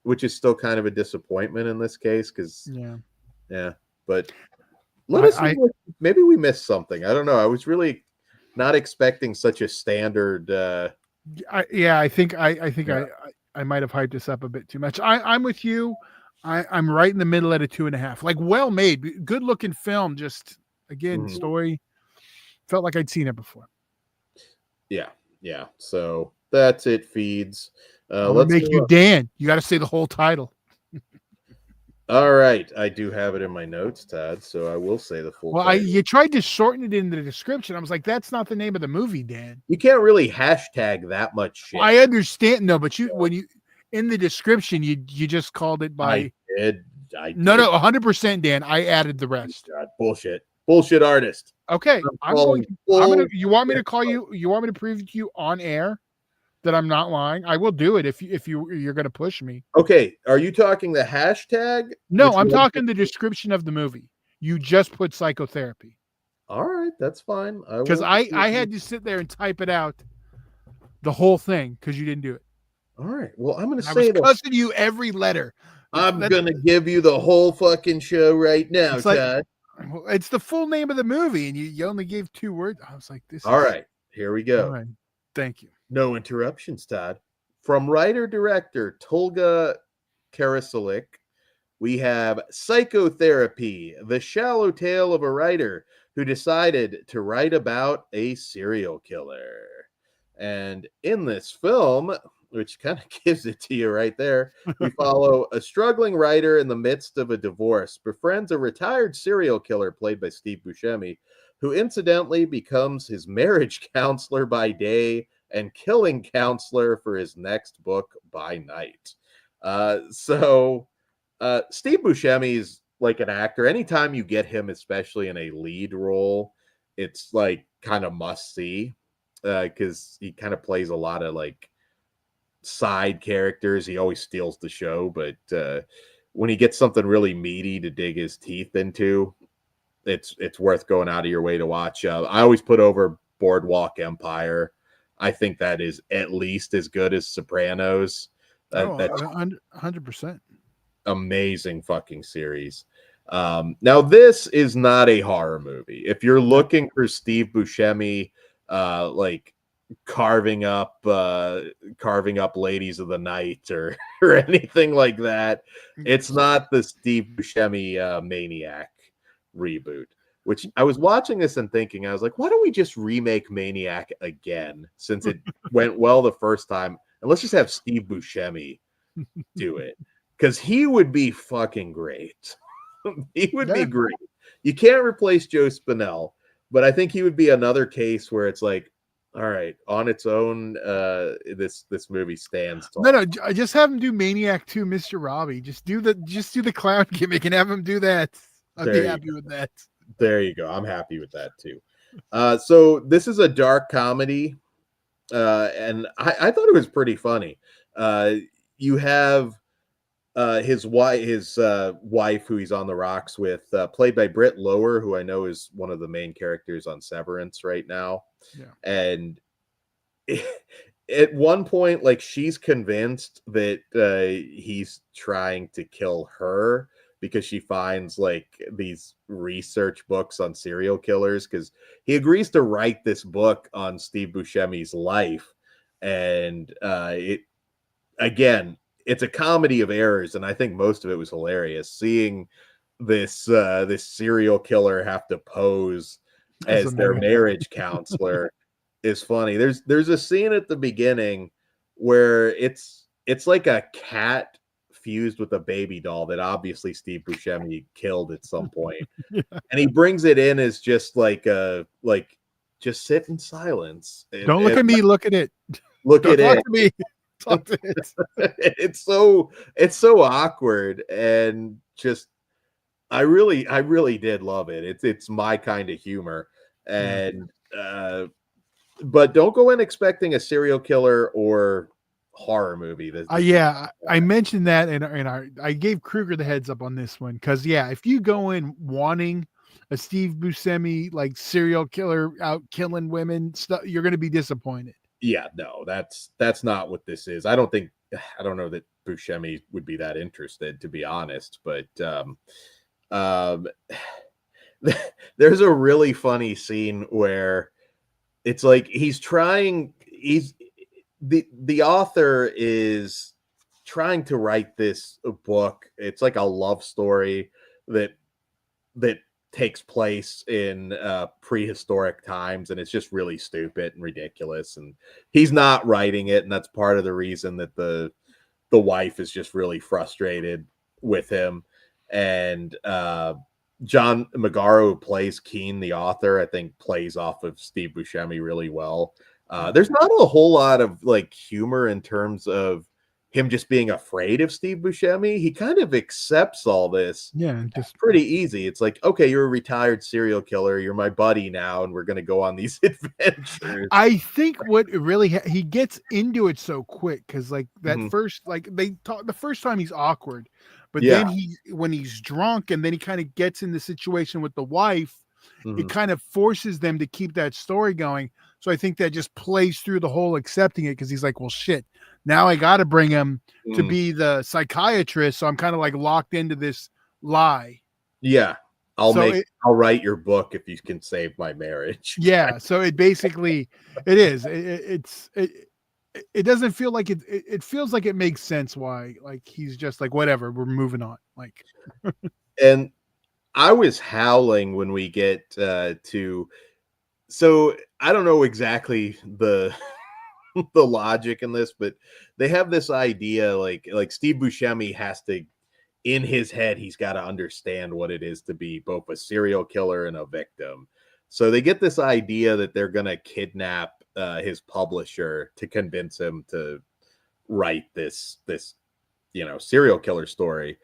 Speaker 1: which is still kind of a disappointment in this case, because but let us know. Maybe we missed something. I don't know. I was really not expecting such a standard.
Speaker 2: I think I might have hyped this up a bit too much. I'm with you. I'm right in the middle at a 2.5. Like, well made, good looking film. Just again, story felt like I'd seen it before.
Speaker 1: Yeah. So that's it. Feeds.
Speaker 2: Let's make you Dan. You got to say the whole title.
Speaker 1: All right, I do have it in my notes, Todd, so I will say the full title.
Speaker 2: You tried to shorten it in the description. I was like, that's not the name of the movie, Dan.
Speaker 1: You can't really hashtag that much shit.
Speaker 2: I understand, no, but when you in the description, you just called it by.
Speaker 1: I did.
Speaker 2: No, 100%, Dan. I added the rest.
Speaker 1: God, bullshit artist.
Speaker 2: Okay, you want me to call you? You want me to prove to you on air that I'm not lying? I will do it if you're going to push me.
Speaker 1: Okay, are you talking the hashtag?
Speaker 2: No, I'm talking the description of the movie. You just put psychotherapy.
Speaker 1: All right, that's fine.
Speaker 2: Because I had to sit there and type it out The whole thing, because you didn't do it.
Speaker 1: All right. Well, I'm going to
Speaker 2: I was
Speaker 1: say that
Speaker 2: cussing you every letter.
Speaker 1: I'm going to give you the whole fucking show right now,
Speaker 2: It's like,
Speaker 1: Todd.
Speaker 2: well, it's the full name of the movie, and you only gave 2 words. I was like, this
Speaker 1: All
Speaker 2: is
Speaker 1: right. Here we
Speaker 2: all
Speaker 1: go.
Speaker 2: right. Thank you.
Speaker 1: No interruptions, Todd. From writer-director Tolga Karasalik, we have Psychotherapy, the shallow tale of a writer who decided to write about a serial killer. And in this film, which kind of gives it to you right there, we follow a struggling writer in the midst of a divorce, befriends a retired serial killer played by Steve Buscemi, who incidentally becomes his marriage counselor by day and killing counselor for his next book by night. Steve Buscemi is like an actor. Anytime you get him, especially in a lead role, it's like kind of must see because he kind of plays a lot of like side characters. He always steals the show, but when he gets something really meaty to dig his teeth into, it's worth going out of your way to watch. I always put over Boardwalk Empire. I think that is at least as good as Sopranos. That's
Speaker 2: 100%.
Speaker 1: amazing fucking series. Now this is not a horror movie. If you're looking for Steve Buscemi, like carving up ladies of the night or or anything like that, it's not the Steve Buscemi Maniac reboot. Which I was watching this and thinking, I was like, why don't we just remake Maniac again since it went well the first time, and let's just have Steve Buscemi do it because he would be fucking great. He would be great. You can't replace Joe Spinell, but I think he would be another case where it's like, all right, on its own, this movie stands tall.
Speaker 2: No, I just have him do Maniac 2, Mr. Robbie. Just do the clown gimmick and have him do that. I'd be happy with that.
Speaker 1: There you go. I'm happy with that too. So this is a dark comedy, and I thought it was pretty funny. You have his wife, who he's on the rocks with, played by Britt Lower, who I know is one of the main characters on Severance right now.
Speaker 2: Yeah.
Speaker 1: And at one point, like, she's convinced that he's trying to kill her because she finds like these research books on serial killers, because he agrees to write this book on Steve Buscemi's life. And it's a comedy of errors, and I think most of it was hilarious. Seeing this serial killer have to pose as their marriage counselor is funny. There's a scene at the beginning where it's like a cat fused with a baby doll that obviously Steve Buscemi killed at some point. Yeah. And he brings it in as just like just sit in silence.
Speaker 2: Don't look at me, look at it.
Speaker 1: Look at it.
Speaker 2: To me. Talk to it.
Speaker 1: It's so awkward, and just I really did love it. It's my kind of humor. And but don't go in expecting a serial killer or horror movie.
Speaker 2: I mentioned that, and I gave Kruger the heads up on this one, because if you go in wanting a Steve Buscemi like serial killer out killing women stuff, you're going to be disappointed.
Speaker 1: Yeah, no, that's not what this is. I don't know that Buscemi would be that interested, to be honest. But there's a really funny scene where it's like the author is trying to write this book. It's like a love story that takes place in prehistoric times, and it's just really stupid and ridiculous, and he's not writing it, and that's part of the reason that the wife is just really frustrated with him. And John Magaro, who plays Keen, the author, I think plays off of Steve Buscemi really well. There's not a whole lot of like humor in terms of him just being afraid of Steve Buscemi. He kind of accepts all this.
Speaker 2: Yeah, just
Speaker 1: pretty easy. It's like, okay, you're a retired serial killer. You're my buddy now, and we're going to go on these adventures.
Speaker 2: I think what really he gets into it so quick, because like that first, like they talk the first time he's awkward, but then when he's drunk and then he kind of gets in the situation with the wife, it kind of forces them to keep that story going. So I think that just plays through the whole accepting it, because he's like, well, shit, now I got to bring him to be the psychiatrist. So I'm kind of like locked into this lie.
Speaker 1: Yeah. I'll write your book if you can save my marriage.
Speaker 2: Yeah. So it basically, it is, it doesn't feel like it feels like it makes sense why, like, he's just like, whatever, we're moving on. Like,
Speaker 1: And I was howling when we get to, so I don't know exactly the the logic in this, but they have this idea like Steve Buscemi has to, in his head, he's got to understand what it is to be both a serial killer and a victim. So they get this idea that they're going to kidnap his publisher to convince him to write this serial killer story.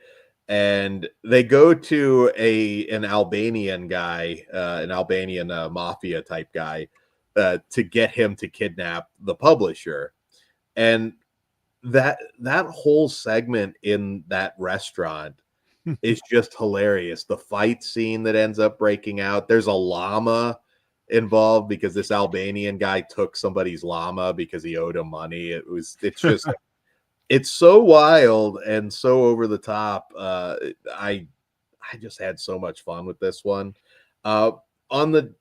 Speaker 1: And they go to an Albanian guy, an Albanian mafia type guy, to get him to kidnap the publisher. And that whole segment in that restaurant is just hilarious. The fight scene that ends up breaking out, there's a llama involved because this Albanian guy took somebody's llama because he owed him money. It's just it's so wild and so over the top. I just had so much fun with this one. On the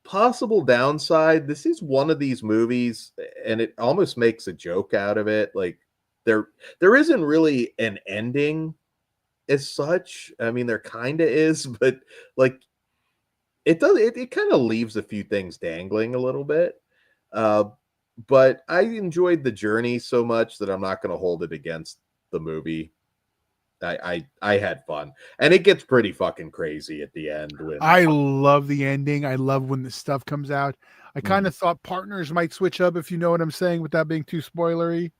Speaker 1: possible downside, this is one of these movies, and it almost makes a joke out of it. Like there isn't really an ending as such. I mean, there kind of is, but like it kind of leaves a few things dangling a little bit. But I enjoyed the journey so much that I'm not going to hold it against the movie. I had fun, and it gets pretty fucking crazy at the end.
Speaker 2: I love the ending. I love when the stuff comes out. I kind of thought partners might switch up, if you know what I'm saying, without being too spoilery.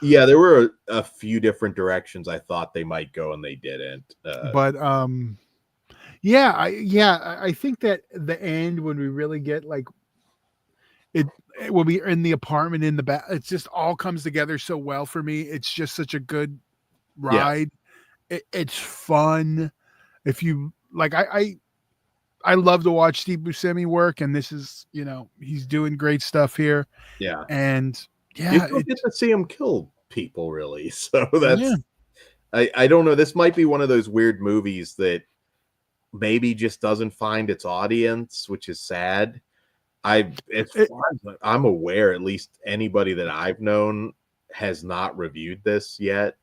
Speaker 1: Yeah, there were a few different directions I thought they might go, and they didn't.
Speaker 2: But I think that the end, when we really get like it will be in the apartment in the back. It just all comes together so well for me. It's just such a good ride. It's fun. If you like, I love to watch Steve Buscemi work, and this is, he's doing great stuff here.
Speaker 1: Yeah,
Speaker 2: and
Speaker 1: you don't get to see him kill people really, so that's I don't know. This might be one of those weird movies that maybe just doesn't find its audience, which is sad. As far as I'm aware, at least anybody that I've known has not reviewed this yet,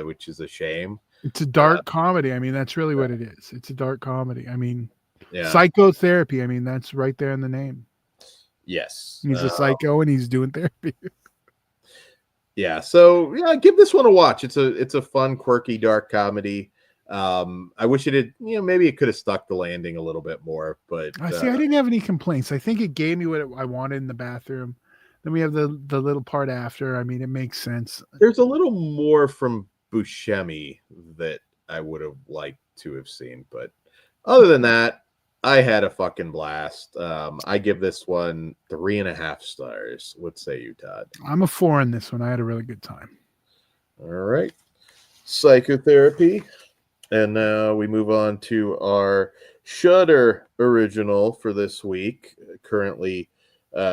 Speaker 1: which is a shame.
Speaker 2: It's a dark comedy. I mean, that's really what it is. It's a dark comedy. I mean,
Speaker 1: yeah.
Speaker 2: Psychotherapy. I mean, that's right there in the name.
Speaker 1: Yes.
Speaker 2: He's a psycho and he's doing therapy.
Speaker 1: Yeah. So yeah, give this one a watch. It's a fun, quirky, dark comedy. I wish it had, maybe it could have stuck the landing a little bit more, but
Speaker 2: I didn't have any complaints. I think it gave me what I wanted in the bathroom. Then we have the little part after. I mean, it makes sense.
Speaker 1: There's a little more from Buscemi that I would have liked to have seen, but other than that, I had a fucking blast. I give this one 3.5 stars. What say you, Todd?
Speaker 2: I'm a 4 in this one. I had a really good time.
Speaker 1: All right. Psychotherapy. And now we move on to our Shudder original for this week, currently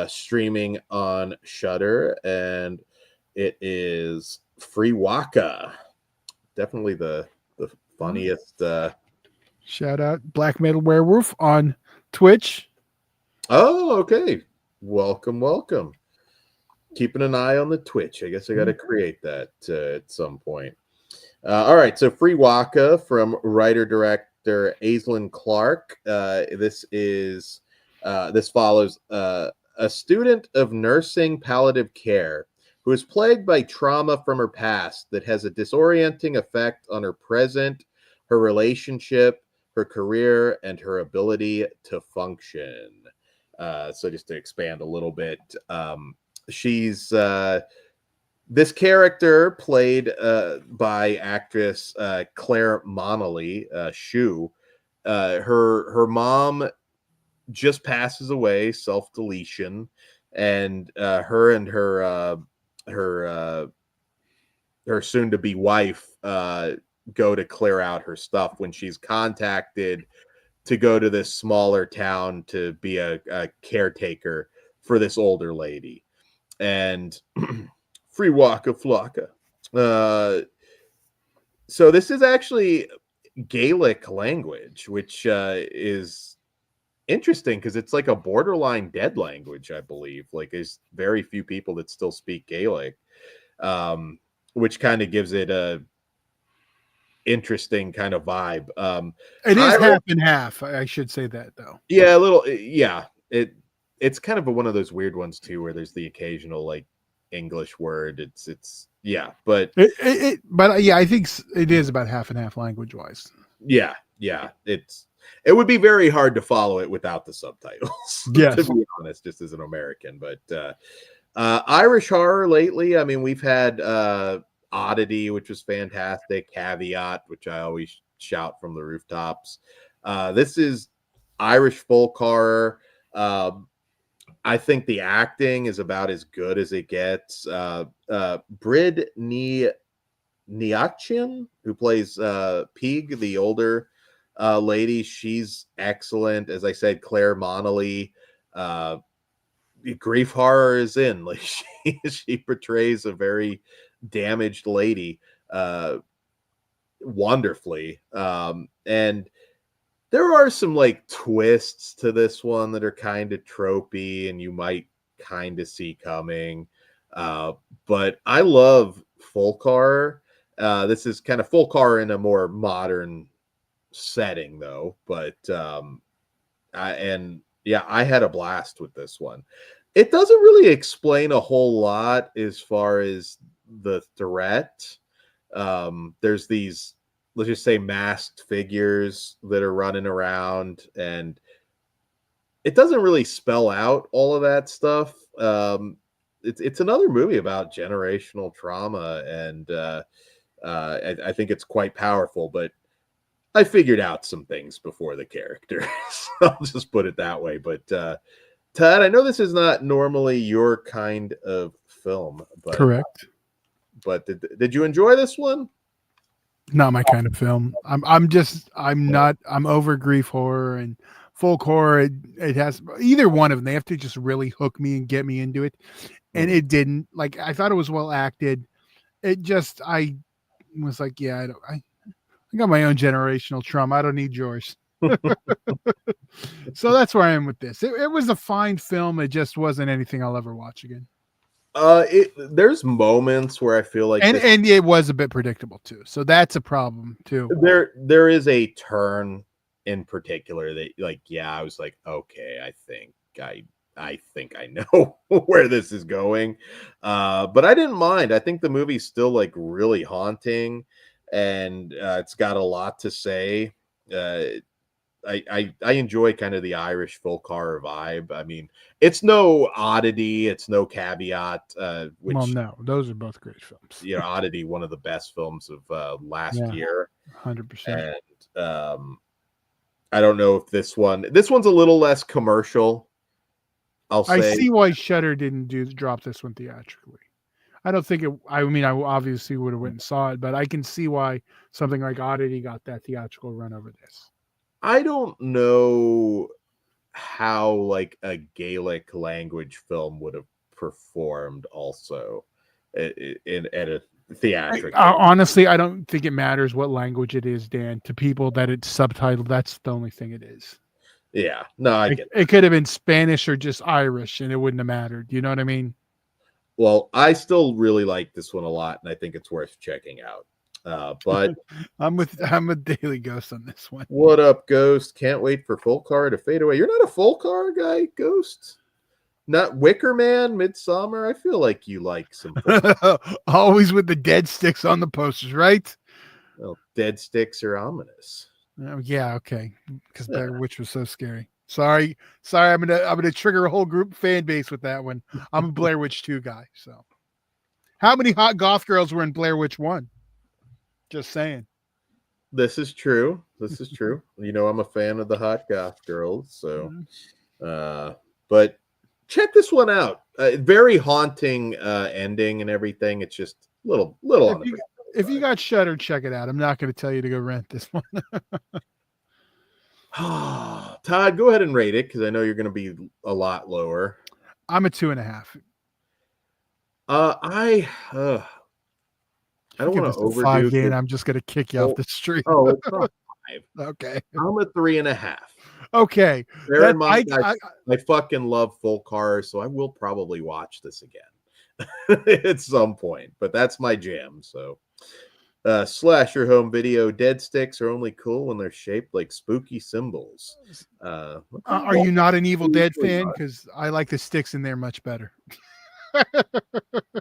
Speaker 1: streaming on Shudder, and it is Frewaka. Definitely the funniest.
Speaker 2: Shout out Black Metal Werewolf on Twitch.
Speaker 1: Oh, okay. Welcome. Keeping an eye on the Twitch. I guess I got to create that at some point. All right, so Frewaka from writer-director Aislinn Clark. This follows a student of nursing palliative care who is plagued by trauma from her past that has a disorienting effect on her present, her relationship, her career, and her ability to function. So just to expand a little bit, she's this character played by actress Claire Monelly, Shu. Her mom just passes away, self-deletion, and her and her soon-to-be wife go to clear out her stuff when she's contacted to go to this smaller town to be a caretaker for this older lady. And Frewaka Flocka. So this is actually Gaelic language, which is interesting because it's like a borderline dead language, I believe. Like there's very few people that still speak Gaelic, which kind of gives it a interesting kind of vibe.
Speaker 2: It is half and half. I should say that though.
Speaker 1: Yeah, a little. Yeah, it's kind of one of those weird ones too, where there's the occasional like English word. It's yeah, but
Speaker 2: but yeah, I think it is about half and half language wise.
Speaker 1: Yeah, it would be very hard to follow it without the subtitles.
Speaker 2: Yes,
Speaker 1: to be honest, just as an American. But Irish horror lately, I mean, we've had Oddity, which was fantastic. Caveat, which I always shout from the rooftops. This is Irish folk horror. I think the acting is about as good as it gets. Brid Niachin, who plays Pig, the older lady, she's excellent. As I said, Claire Monelly, grief horror is in. Like she portrays a very damaged lady wonderfully. And there are some like twists to this one that are kind of tropey and you might kind of see coming. But I love folk horror. This is kind of folk horror in a more modern setting though. But I had a blast with this one. It doesn't really explain a whole lot as far as the threat. There's these, let's just say, masked figures that are running around, and it doesn't really spell out all of that stuff. It's another movie about generational trauma, and I think it's quite powerful, but I figured out some things before the character. So I'll just put it that way. But Todd, I know this is not normally your kind of film, but
Speaker 2: correct.
Speaker 1: But did you enjoy this one?
Speaker 2: Not my kind of film. I'm over grief horror and folk horror. It has either one of them. They have to just really hook me and get me into it. And it didn't. Like, I thought it was well acted. It just, I was like, yeah, I got my own generational trauma. I don't need yours. So that's where I am with this. It was a fine film. It just wasn't anything I'll ever watch again.
Speaker 1: There's moments where I feel like
Speaker 2: and it was a bit predictable too. So that's a problem too.
Speaker 1: There is a turn in particular that, like, yeah, I was like, okay, I think I know where this is going. But I didn't mind. I think the movie's still like really haunting, and it's got a lot to say. I enjoy kind of the Irish folk horror vibe. I mean, it's no Oddity, it's no Caveat. Which,
Speaker 2: well, no, those are both great films.
Speaker 1: You know, Oddity, one of the best films of last year,
Speaker 2: 100%.
Speaker 1: And I don't know if this one's a little less commercial. I
Speaker 2: see why Shudder didn't drop this one theatrically. I don't think it. I mean, I obviously would have went and saw it, but I can see why something like Oddity got that theatrical run over this.
Speaker 1: I don't know how like a Gaelic language film would have performed also at a theatrical.
Speaker 2: Honestly, I don't think it matters what language it is, Dan. To people that it's subtitled, that's the only thing it is.
Speaker 1: Yeah, no, I get
Speaker 2: it. It could have been Spanish or just Irish, and it wouldn't have mattered. You know what I mean?
Speaker 1: Well, I still really like this one a lot, and I think it's worth checking out. But
Speaker 2: I'm with Daily Ghost on this one.
Speaker 1: What up, Ghost? Can't wait for folk horror to fade away. You're not a folk horror guy, Ghost? Not Wicker Man, Midsummer? I feel like you like some
Speaker 2: always with the dead sticks on the posters, right?
Speaker 1: Well, dead sticks are ominous.
Speaker 2: Yeah, okay. Because Blair Witch was so scary. Sorry. I'm gonna trigger a whole group fan base with that one. I'm a Blair Witch 2 guy. So, how many hot goth girls were in Blair Witch 1? Just saying.
Speaker 1: This is true. You know, I'm a fan of the hot goth girls. So, but check this one out. Very haunting ending and everything. It's just little on the
Speaker 2: if you got Shudder, check it out. I'm not going to tell you to go rent this one.
Speaker 1: Todd, go ahead and rate it because I know you're going to be a lot lower.
Speaker 2: I'm a 2.5.
Speaker 1: I don't
Speaker 2: Give
Speaker 1: want
Speaker 2: this
Speaker 1: to
Speaker 2: a 5,
Speaker 1: overdo
Speaker 2: Dan.
Speaker 1: this.
Speaker 2: I'm just gonna kick you off
Speaker 1: Oh,
Speaker 2: the street.
Speaker 1: oh, it's not 5.
Speaker 2: Okay.
Speaker 1: I'm a 3.5.
Speaker 2: Okay.
Speaker 1: Bear
Speaker 2: That
Speaker 1: in mind, I fucking love full cars, so I will probably watch this again at some point. But that's my jam. So, slasher home video. Dead sticks are only cool when they're shaped like spooky symbols.
Speaker 2: are you not an Evil Dead
Speaker 1: Usually
Speaker 2: fan?
Speaker 1: not.
Speaker 2: Because I like the sticks in there much better.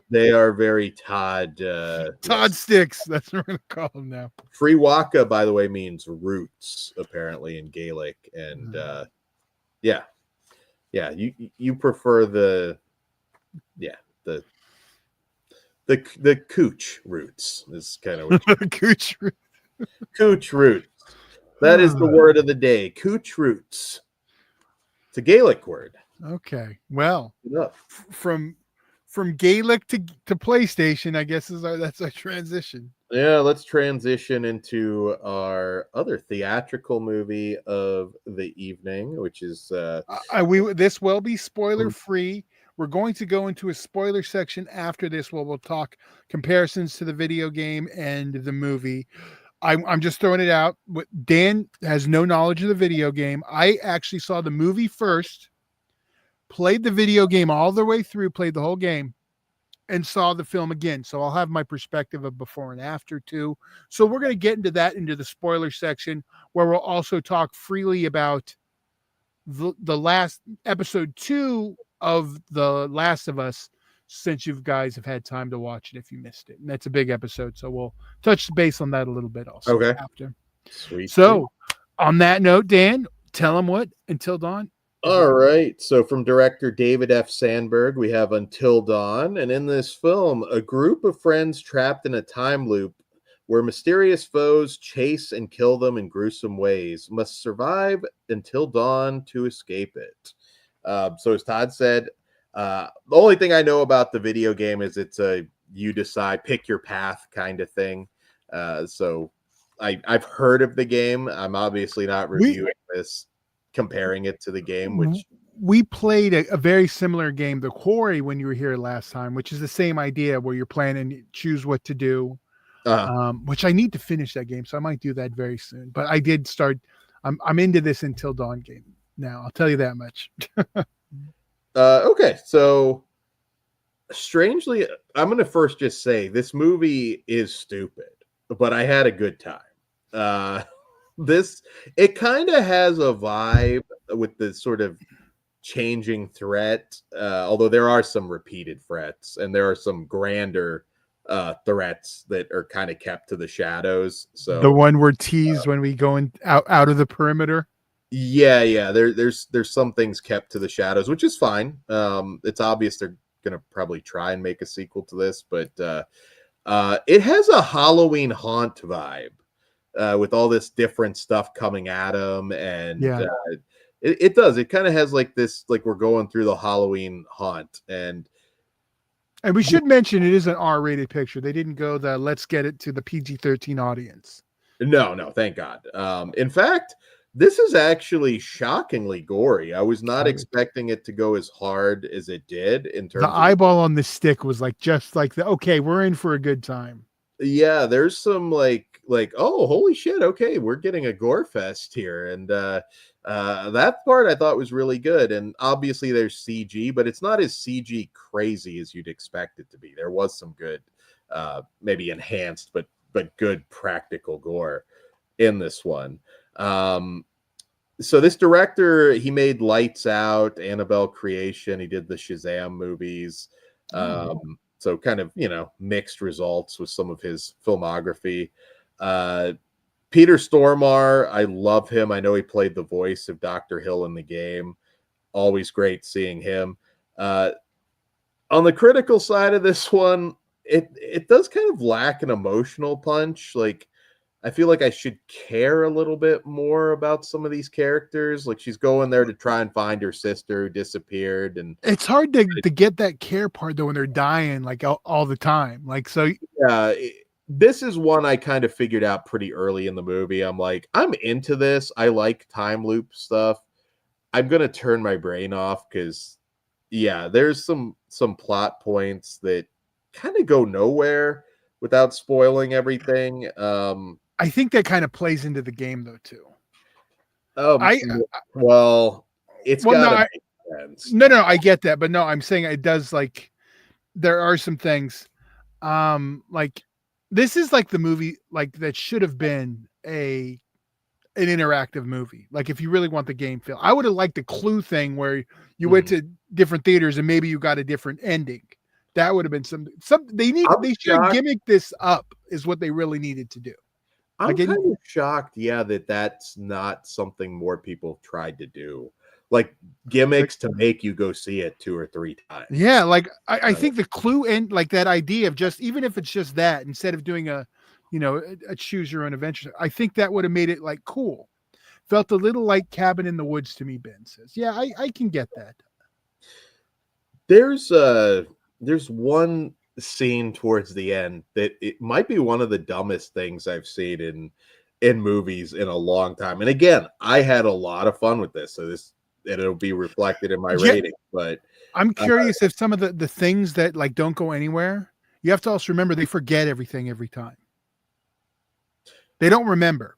Speaker 1: They are very Todd.
Speaker 2: Todd
Speaker 1: Yes.
Speaker 2: sticks. That's what we're gonna call them now.
Speaker 1: Frewaka, by the way, means roots apparently in Gaelic, and yeah, yeah. You prefer the the the cooch roots is kind of what
Speaker 2: Cooch.
Speaker 1: cooch roots. That is the word of the day. Cooch roots. It's a Gaelic word.
Speaker 2: Okay. Well,
Speaker 1: Enough.
Speaker 2: from Gaelic to PlayStation, I guess that's our transition.
Speaker 1: Yeah, let's transition into our other theatrical movie of the evening, which is
Speaker 2: This will be spoiler free. We're going to go into a spoiler section after this where we'll talk comparisons to the video game and the movie. I'm just throwing it out. Dan has no knowledge of the video game. I actually saw the movie first, played the video game all the way through, played the whole game, and saw the film again. So I'll have my perspective of before and after too. So we're going to get into that into the spoiler section where we'll also talk freely about the last episode 2 of The Last of Us, since you guys have had time to watch it if you missed it. And that's a big episode. So we'll touch base on that a little bit also after.
Speaker 1: Sweet.
Speaker 2: So on that note, Dan, tell them what Until Dawn.
Speaker 1: All right. So from director David F. Sandberg, we have Until Dawn. And in this film, a group of friends trapped in a time loop where mysterious foes chase and kill them in gruesome ways must survive until dawn to escape it. So as Todd said, the only thing I know about the video game is it's a you decide, pick your path kind of thing. So I've heard of the game. I'm obviously not reviewing this, comparing it to the game, which
Speaker 2: we played a very similar game, The Quarry, when you were here last time, which is the same idea where you're playing and you choose what to do. Which I need to finish that game, so I might do that very soon. But I did start. I'm into this Until Dawn game now. I'll tell you that much.
Speaker 1: Okay, so strangely, I'm going to first just say this movie is stupid, but I had a good time. It kind of has a vibe with the sort of changing threat, although there are some repeated threats and there are some grander threats that are kind of kept to the shadows. So
Speaker 2: the one we're teased when we go out of the perimeter.
Speaker 1: Yeah. There's some things kept to the shadows, which is fine. It's obvious they're gonna probably try and make a sequel to this, but it has a Halloween Haunt vibe with all this different stuff coming at them, and it does. It kind of has like this, like we're going through the Halloween Haunt, and
Speaker 2: we should mention it is an R-rated picture. They didn't go the let's get it to the PG-13 audience.
Speaker 1: No, thank God. In fact, this is actually shockingly gory. I was not expecting it to go as hard as it did. In terms
Speaker 2: the eyeball on the stick was like just like okay, we're in for a good time.
Speaker 1: Yeah, there's some like oh holy shit, okay, we're getting a gore fest here, and that part I thought was really good. And obviously there's CG, but it's not as CG crazy as you'd expect it to be. There was some good, maybe enhanced, but good practical gore in this one. So this director, he made Lights Out, Annabelle Creation. He did the Shazam movies. So kind of, mixed results with some of his filmography. Peter Stormare, I love him. I know he played the voice of Dr. Hill in the game. Always great seeing him. On the critical side of this one, it does kind of lack an emotional punch. Like, I feel like I should care a little bit more about some of these characters. Like, she's going there to try and find her sister who disappeared, and
Speaker 2: it's hard to get that care part though when they're dying like all the time. Like, so
Speaker 1: this is one I kind of figured out pretty early in the movie. I'm like, I'm into this. I like time loop stuff. I'm gonna turn my brain off because yeah, there's some plot points that kind of go nowhere without spoiling everything.
Speaker 2: I think that kind of plays into the game though too.
Speaker 1: Um,
Speaker 2: I
Speaker 1: well, it's
Speaker 2: well no,
Speaker 1: got to
Speaker 2: I,
Speaker 1: make sense.
Speaker 2: no, I get that, but no, I'm saying it does like there are some things like this is like the movie like that should have been an interactive movie. Like if you really want the game feel, I would have liked the Clue thing where you went to different theaters and maybe you got a different ending. That would have been some they should have gimmicked this up is what they really needed to do.
Speaker 1: I'm
Speaker 2: Like
Speaker 1: kind of shocked, yeah, that that's not something more people tried to do. Like gimmicks to make you go see it 2 or 3 times.
Speaker 2: yeah, like I think the Clue and like that idea of just even if it's just that instead of doing a a choose your own adventure, I think that would have made it like cool. Felt a little like Cabin in the Woods to me, Ben says. Yeah, I can get that.
Speaker 1: There's one scene towards the end that it might be one of the dumbest things I've seen in movies in a long time. And again, I had a lot of fun with this, so this and it'll be reflected in my rating. But
Speaker 2: I'm curious if some of the things that like don't go anywhere, you have to also remember they forget everything every time. They don't remember.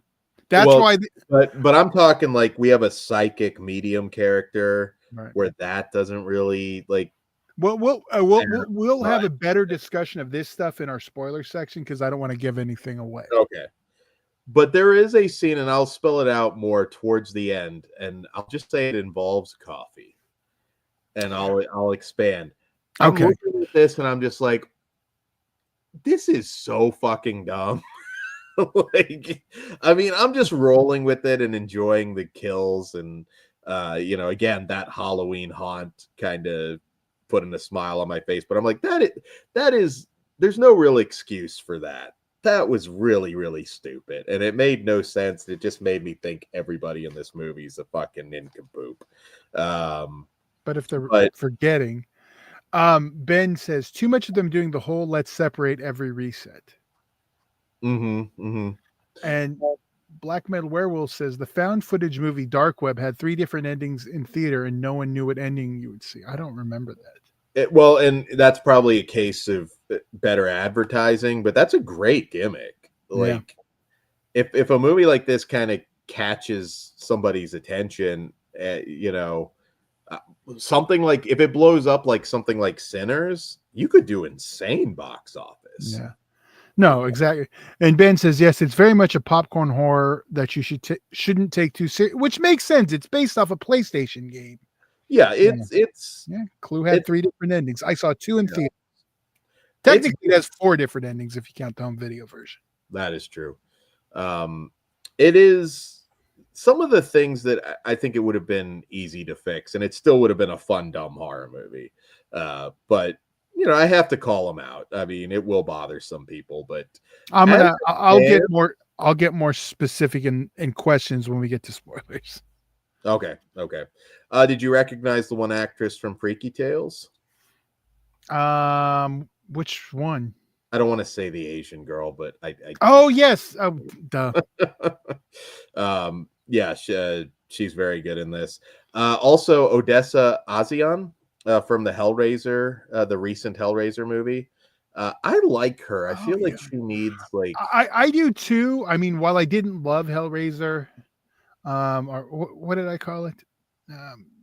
Speaker 2: That's why.
Speaker 1: But I'm talking like we have a psychic medium character
Speaker 2: Right.
Speaker 1: where that doesn't really like.
Speaker 2: We'll have a better discussion of this stuff in our spoiler section because I don't want to give anything away.
Speaker 1: Okay. But there is a scene, and I'll spell it out more towards the end, and I'll just say it involves coffee, and I'll expand. I'm looking at this, and I'm just like, this is so fucking dumb. Like, I mean, I'm just rolling with it and enjoying the kills, and again, that Halloween haunt kind of putting a smile on my face. But I'm like, that is there's no real excuse for that. That was really, really stupid. And it made no sense. It just made me think everybody in this movie is a fucking nincompoop.
Speaker 2: But if they're forgetting, Ben says, too much of them doing the whole let's separate every reset. And Black Metal Werewolf says, the found footage movie Dark Web had 3 different endings in theater and no one knew what ending you would see. I don't remember that.
Speaker 1: And that's probably a case of better advertising, but that's a great gimmick. Like, if a movie like this kind of catches somebody's attention, something like if it blows up like something like Sinners, you could do insane box office.
Speaker 2: Yeah. No, exactly. And Ben says, yes, it's very much a popcorn horror that you shouldn't take too serious, which makes sense. It's based off a PlayStation game.
Speaker 1: Yeah,
Speaker 2: Clue had 3 different endings. I saw 2 in theater. Technically, it has 4 different endings if you count the home video version.
Speaker 1: That is true. It is some of the things that I think it would have been easy to fix, and it still would have been a fun, dumb horror movie. But I have to call them out. I mean, it will bother some people, but
Speaker 2: I'll get more specific in questions when we get to spoilers.
Speaker 1: Okay. Did you recognize the one actress from Freaky Tales?
Speaker 2: Which one?
Speaker 1: I don't want to say the Asian girl, but I
Speaker 2: oh yes. Oh, duh.
Speaker 1: Yeah, she's very good in this. Also, Odessa A'zion from the Hellraiser, the recent Hellraiser movie. I like her. I feel like she needs like
Speaker 2: I do too. I mean, while I didn't love Hellraiser, or what did I call it?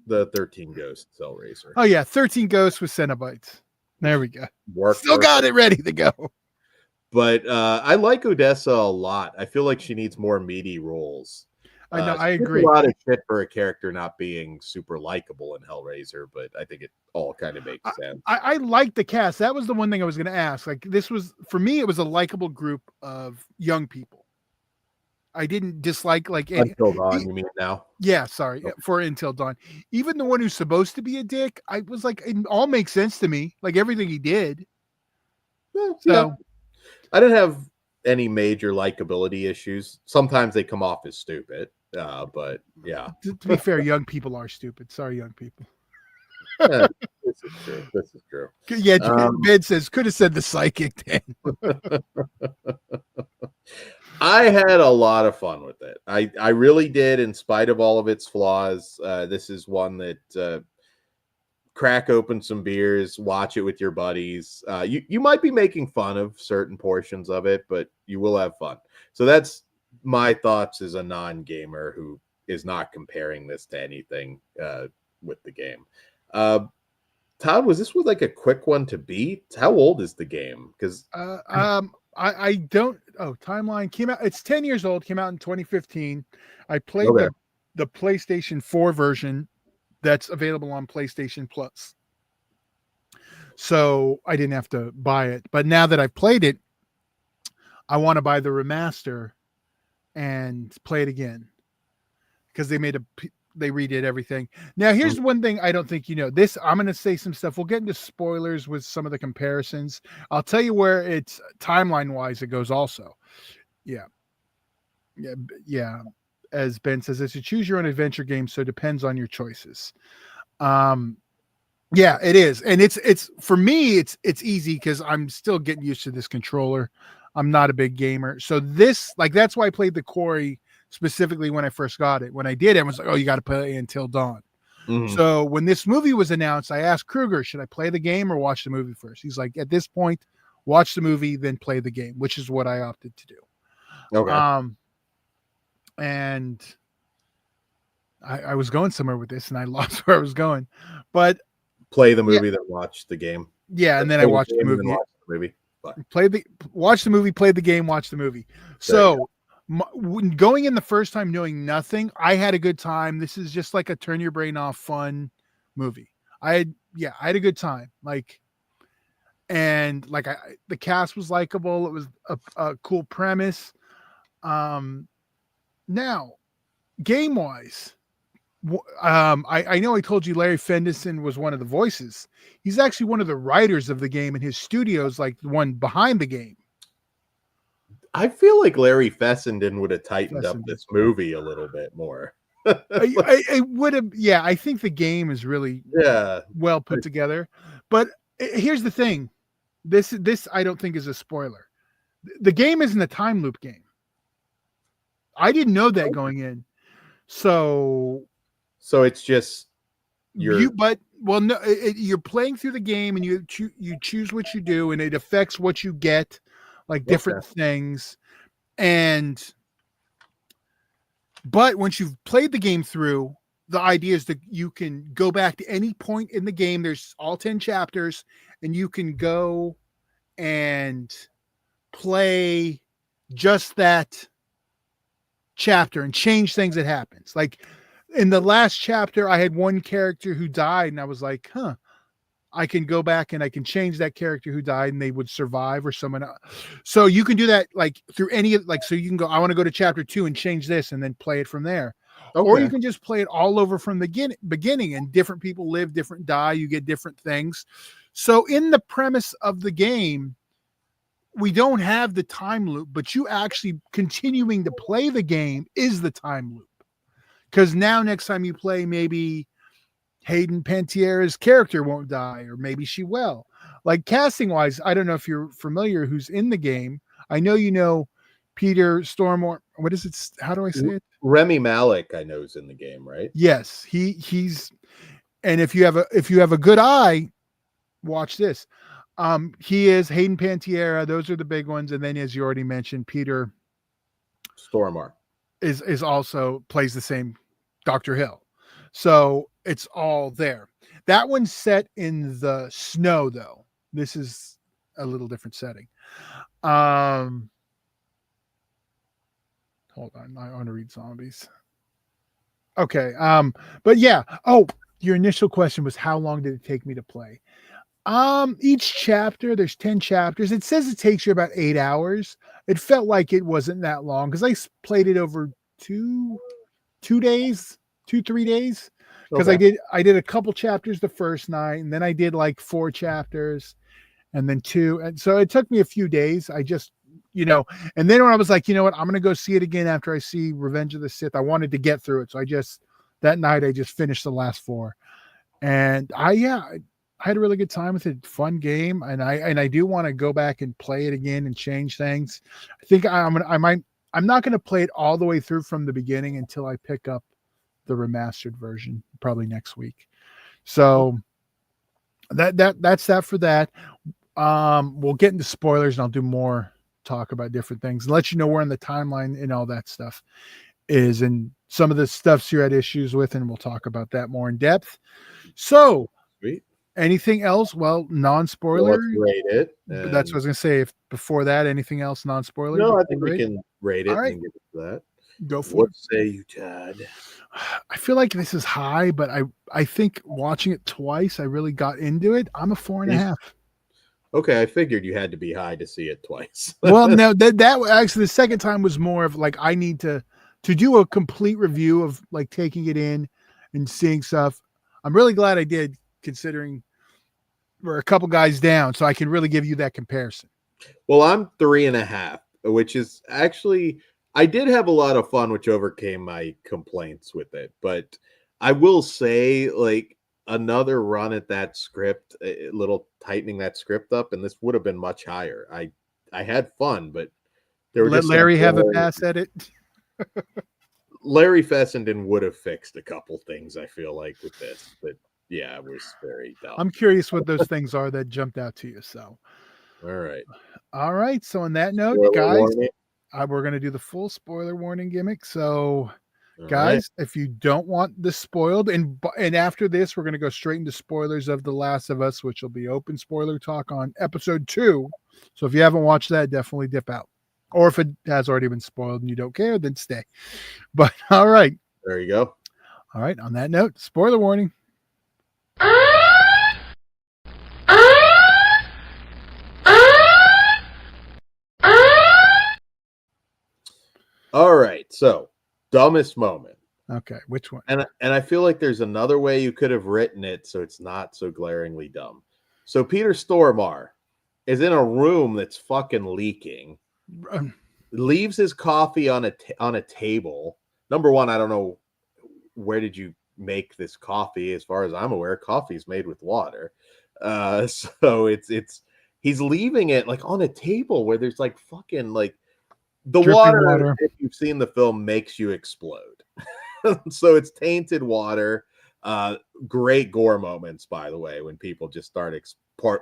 Speaker 1: The 13 Ghosts Hellraiser.
Speaker 2: Oh yeah, 13 Ghosts with Cenobites. There we go. Still got it ready to go.
Speaker 1: But I like Odessa a lot. I feel like she needs more meaty roles.
Speaker 2: I know. I agree.
Speaker 1: A lot of shit for a character not being super likable in Hellraiser, but I think it all kind of makes sense.
Speaker 2: I like the cast. That was the one thing I was going to ask. Like, this was for me. It was a likable group of young people. I didn't dislike like
Speaker 1: Until Dawn. You mean now?
Speaker 2: Yeah, sorry for Until Dawn. Even the one who's supposed to be a dick, I was like, it all makes sense to me. Like everything he did.
Speaker 1: Well, so I didn't have any major likability issues. Sometimes they come off as stupid, but yeah.
Speaker 2: To be fair, young people are stupid. Sorry, young people.
Speaker 1: Yeah, this is true.
Speaker 2: Yeah, Ben says could have said the psychic then.
Speaker 1: I had a lot of fun with it. I really did, in spite of all of its flaws. This is one that crack open some beers, watch it with your buddies. You might be making fun of certain portions of it, but you will have fun. So that's my thoughts as a non-gamer who is not comparing this to anything with the game. Todd, was this with like a quick one to beat? How old is the game? Because
Speaker 2: I don't. Oh, timeline came out. It's 10 years old. Came out in 2015. I played the PlayStation 4 version that's available on PlayStation Plus. So I didn't have to buy it. But now that I've played it, I want to buy the remaster and play it again because they redid everything. Now, here's one thing I don't think you know. This, I'm going to say some stuff. We'll get into spoilers with some of the comparisons. I'll tell you where it's timeline-wise it goes also. Yeah. As Ben says, it's a choose-your-own adventure game, so it depends on your choices. Yeah, it is. And it's for me, it's easy because I'm still getting used to this controller. I'm not a big gamer. So that's why I played the Quarry specifically when I first got it. When I did, I was like, oh, you got to play Until Dawn. Mm-hmm. So when this movie was announced, I asked Kruger, should I play the game or watch the movie first? He's like, at this point, watch the movie, then play the game, which is what I opted to do.
Speaker 1: Okay.
Speaker 2: And I was going somewhere with this and I lost where I was going, but
Speaker 1: play the movie, then watch the game.
Speaker 2: Yeah. And then I watched the movie. Watch the movie, play the game, watch the movie. So when going in the first time knowing nothing, I had a good time. This is just like a turn your brain off fun movie. I had a good time. The cast was likable. It was a cool premise. Now, game wise, I know I told you Larry Fendison was one of the voices. He's actually one of the writers of the game, and his studio's like the one behind the game.
Speaker 1: I feel like Larry Fessenden would have tightened up this movie a little bit more.
Speaker 2: I would have. Yeah, I think the game is really well put together. But here's the thing: this I don't think is a spoiler. The game isn't a time loop game. I didn't know that going in. So
Speaker 1: it's just you're
Speaker 2: playing through the game and you choose what you do and it affects what you get, like different things. But once you've played the game through, the idea is that you can go back to any point in the game. There's all 10 chapters and you can go and play just that chapter and change things that happens. Like in the last chapter, I had one character who died and I was like, I can go back and I can change that character who died and they would survive or someone else. So you can do that like through so you can go, I want to go to chapter 2 and change this and then play it from there. Okay. Or you can just play it all over from the beginning and different people live, different die, you get different things. So in the premise of the game, we don't have the time loop, but you actually continuing to play the game is the time loop. Because now next time you play, maybe Hayden Panettiere's character won't die, or maybe she will. Like casting wise, I don't know if you're familiar who's in the game. I know you know Peter Stormare. What is it? How do I say it?
Speaker 1: Remy Malek, I know, is in the game, right?
Speaker 2: Yes, he's. And if you have a good eye, watch this. He is Hayden Panettiere. Those are the big ones. And then, as you already mentioned, Peter
Speaker 1: Stormare
Speaker 2: is also plays the same Dr. Hill. So it's all there. That one's set in the snow, though. This is a little different setting. Hold on. I want to read zombies. Okay. But yeah. Oh, your initial question was how long did it take me to play? Each chapter, there's 10 chapters. It says it takes you about 8 hours. It felt like it wasn't that long because I played it over 3 days. Because I did a couple chapters the first night, and then I did like 4 chapters, and then 2. And so it took me a few days. I just, and then when I was like, you know what, I'm gonna go see it again after I see Revenge of the Sith. I wanted to get through it, so that night I just finished the last 4, and I had a really good time with it. Fun game, and I do want to go back and play it again and change things. I think I'm not going to play it all the way through from the beginning until I pick up the remastered version, probably next week. So That's that for that. We'll get into spoilers and I'll do more talk about different things and let you know where in the timeline and all that stuff is and some of the stuffs you had issues with, and we'll talk about that more in depth. So,
Speaker 1: Sweet.
Speaker 2: anything else? Well, non-spoiler.
Speaker 1: Let's rate it.
Speaker 2: But that's what I was gonna say. If before that, anything else non-spoiler?
Speaker 1: No, I think we can rate it
Speaker 2: all right.
Speaker 1: and give it to that.
Speaker 2: Go for
Speaker 1: what
Speaker 2: it.
Speaker 1: Say you, Todd?
Speaker 2: I feel like this is high, but I think watching it twice, I really got into it. I'm a 4.5.
Speaker 1: Okay, I figured you had to be high to see it twice.
Speaker 2: Well, no, that actually the second time was more of like I need to do a complete review of like taking it in and seeing stuff. I'm really glad I did, considering we're a couple guys down, so I can really give you that comparison.
Speaker 1: Well, I'm 3.5, which is actually, I did have a lot of fun, which overcame my complaints with it. But I will say, like, another run at that script, a little tightening that script up, and this would have been much higher. I had fun, but there were
Speaker 2: Let
Speaker 1: just
Speaker 2: Larry have a pass at it.
Speaker 1: Larry Fessenden would have fixed a couple things, I feel like, with this, but yeah, it was very dumb.
Speaker 2: I'm curious what those things are that jumped out to you. So,
Speaker 1: all right.
Speaker 2: So on that note,
Speaker 1: Spoiler
Speaker 2: guys,
Speaker 1: warning.
Speaker 2: We're going to do the full spoiler warning gimmick. So,
Speaker 1: All
Speaker 2: guys, if you don't want this spoiled, and after this, we're going to go straight into spoilers of The Last of Us, which will be open spoiler talk on episode 2. So if you haven't watched that, definitely dip out. Or if it has already been spoiled and you don't care, then stay. But all right.
Speaker 1: There you go.
Speaker 2: All right. On that note, spoiler warning.
Speaker 1: All right. So, dumbest moment.
Speaker 2: Okay. Which one?
Speaker 1: And I feel like there's another way you could have written it so it's not so glaringly dumb. So Peter Stormare is in a room that's fucking leaking. Leaves his coffee on a table. Number one, I don't know, where did you make this coffee? As far as I'm aware, coffee is made with water. So it's he's leaving it like on a table where there's like fucking like the water, if you've seen the film, makes you explode. So it's tainted water. Great gore moments, by the way, when people just start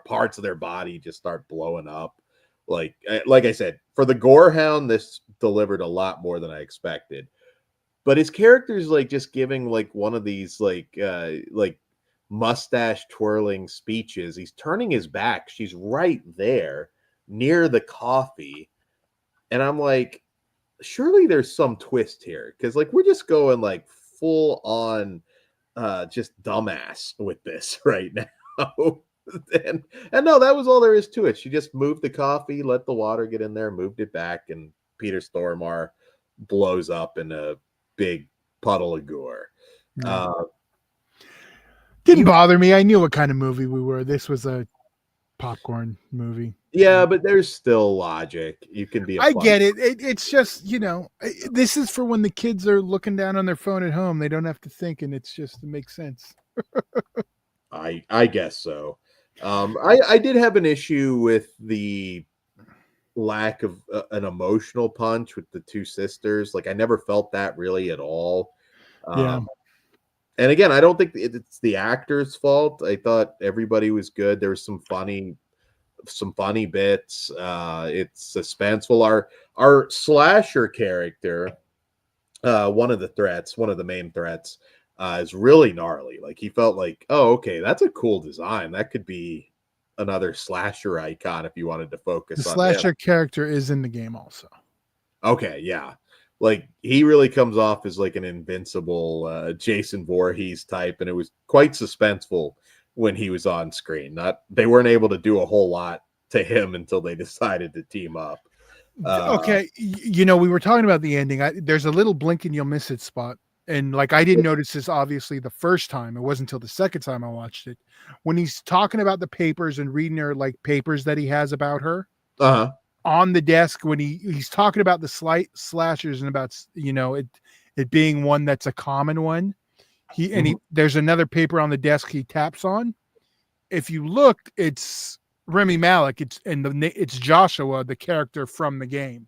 Speaker 1: parts of their body just start blowing up. Like I said, for the gore hound, this delivered a lot more than I expected. But his character's like just giving like one of these like mustache twirling speeches. He's turning his back. She's right there near the coffee. And I'm like, surely there's some twist here. Because like we're just going like full on just dumbass with this right now. and no, that was all there is to it. She just moved the coffee, let the water get in there, moved it back, and Peter Stormare blows up in a big puddle of gore.
Speaker 2: Didn't bother me. I knew what kind of movie we were. This was a popcorn movie.
Speaker 1: Yeah, but there's still logic. You can be.
Speaker 2: I get it. It's just, this is for when the kids are looking down on their phone at home. They don't have to think, and it's just to make sense.
Speaker 1: I guess so. I did have an issue with the lack of an emotional punch with the two sisters. Like I never felt that really at all.
Speaker 2: Yeah.
Speaker 1: And again, I don't think it's the actor's fault. I thought everybody was good. There was some funny bits. It's suspenseful. Our slasher character, one of the main threats, is really gnarly. Like he felt like, oh, okay, that's a cool design. That could be another slasher icon if you wanted to focus
Speaker 2: the
Speaker 1: on
Speaker 2: slasher
Speaker 1: him.
Speaker 2: Character is in the game also.
Speaker 1: Okay, yeah. Like he really comes off as like an invincible Jason Voorhees type, and it was quite suspenseful when he was on screen. They weren't able to do a whole lot to him until they decided to team up.
Speaker 2: Okay, we were talking about the ending. There's a little blink and you'll miss it spot, and like I didn't notice this obviously the first time. It wasn't until the second time I watched it when he's talking about the papers and reading her like papers that he has about her. On the desk when he's talking about the slight slashers and about it being one that's a common one. There's another paper on the desk he taps on. If you look, it's Remy Malek. It's Joshua, the character from the game.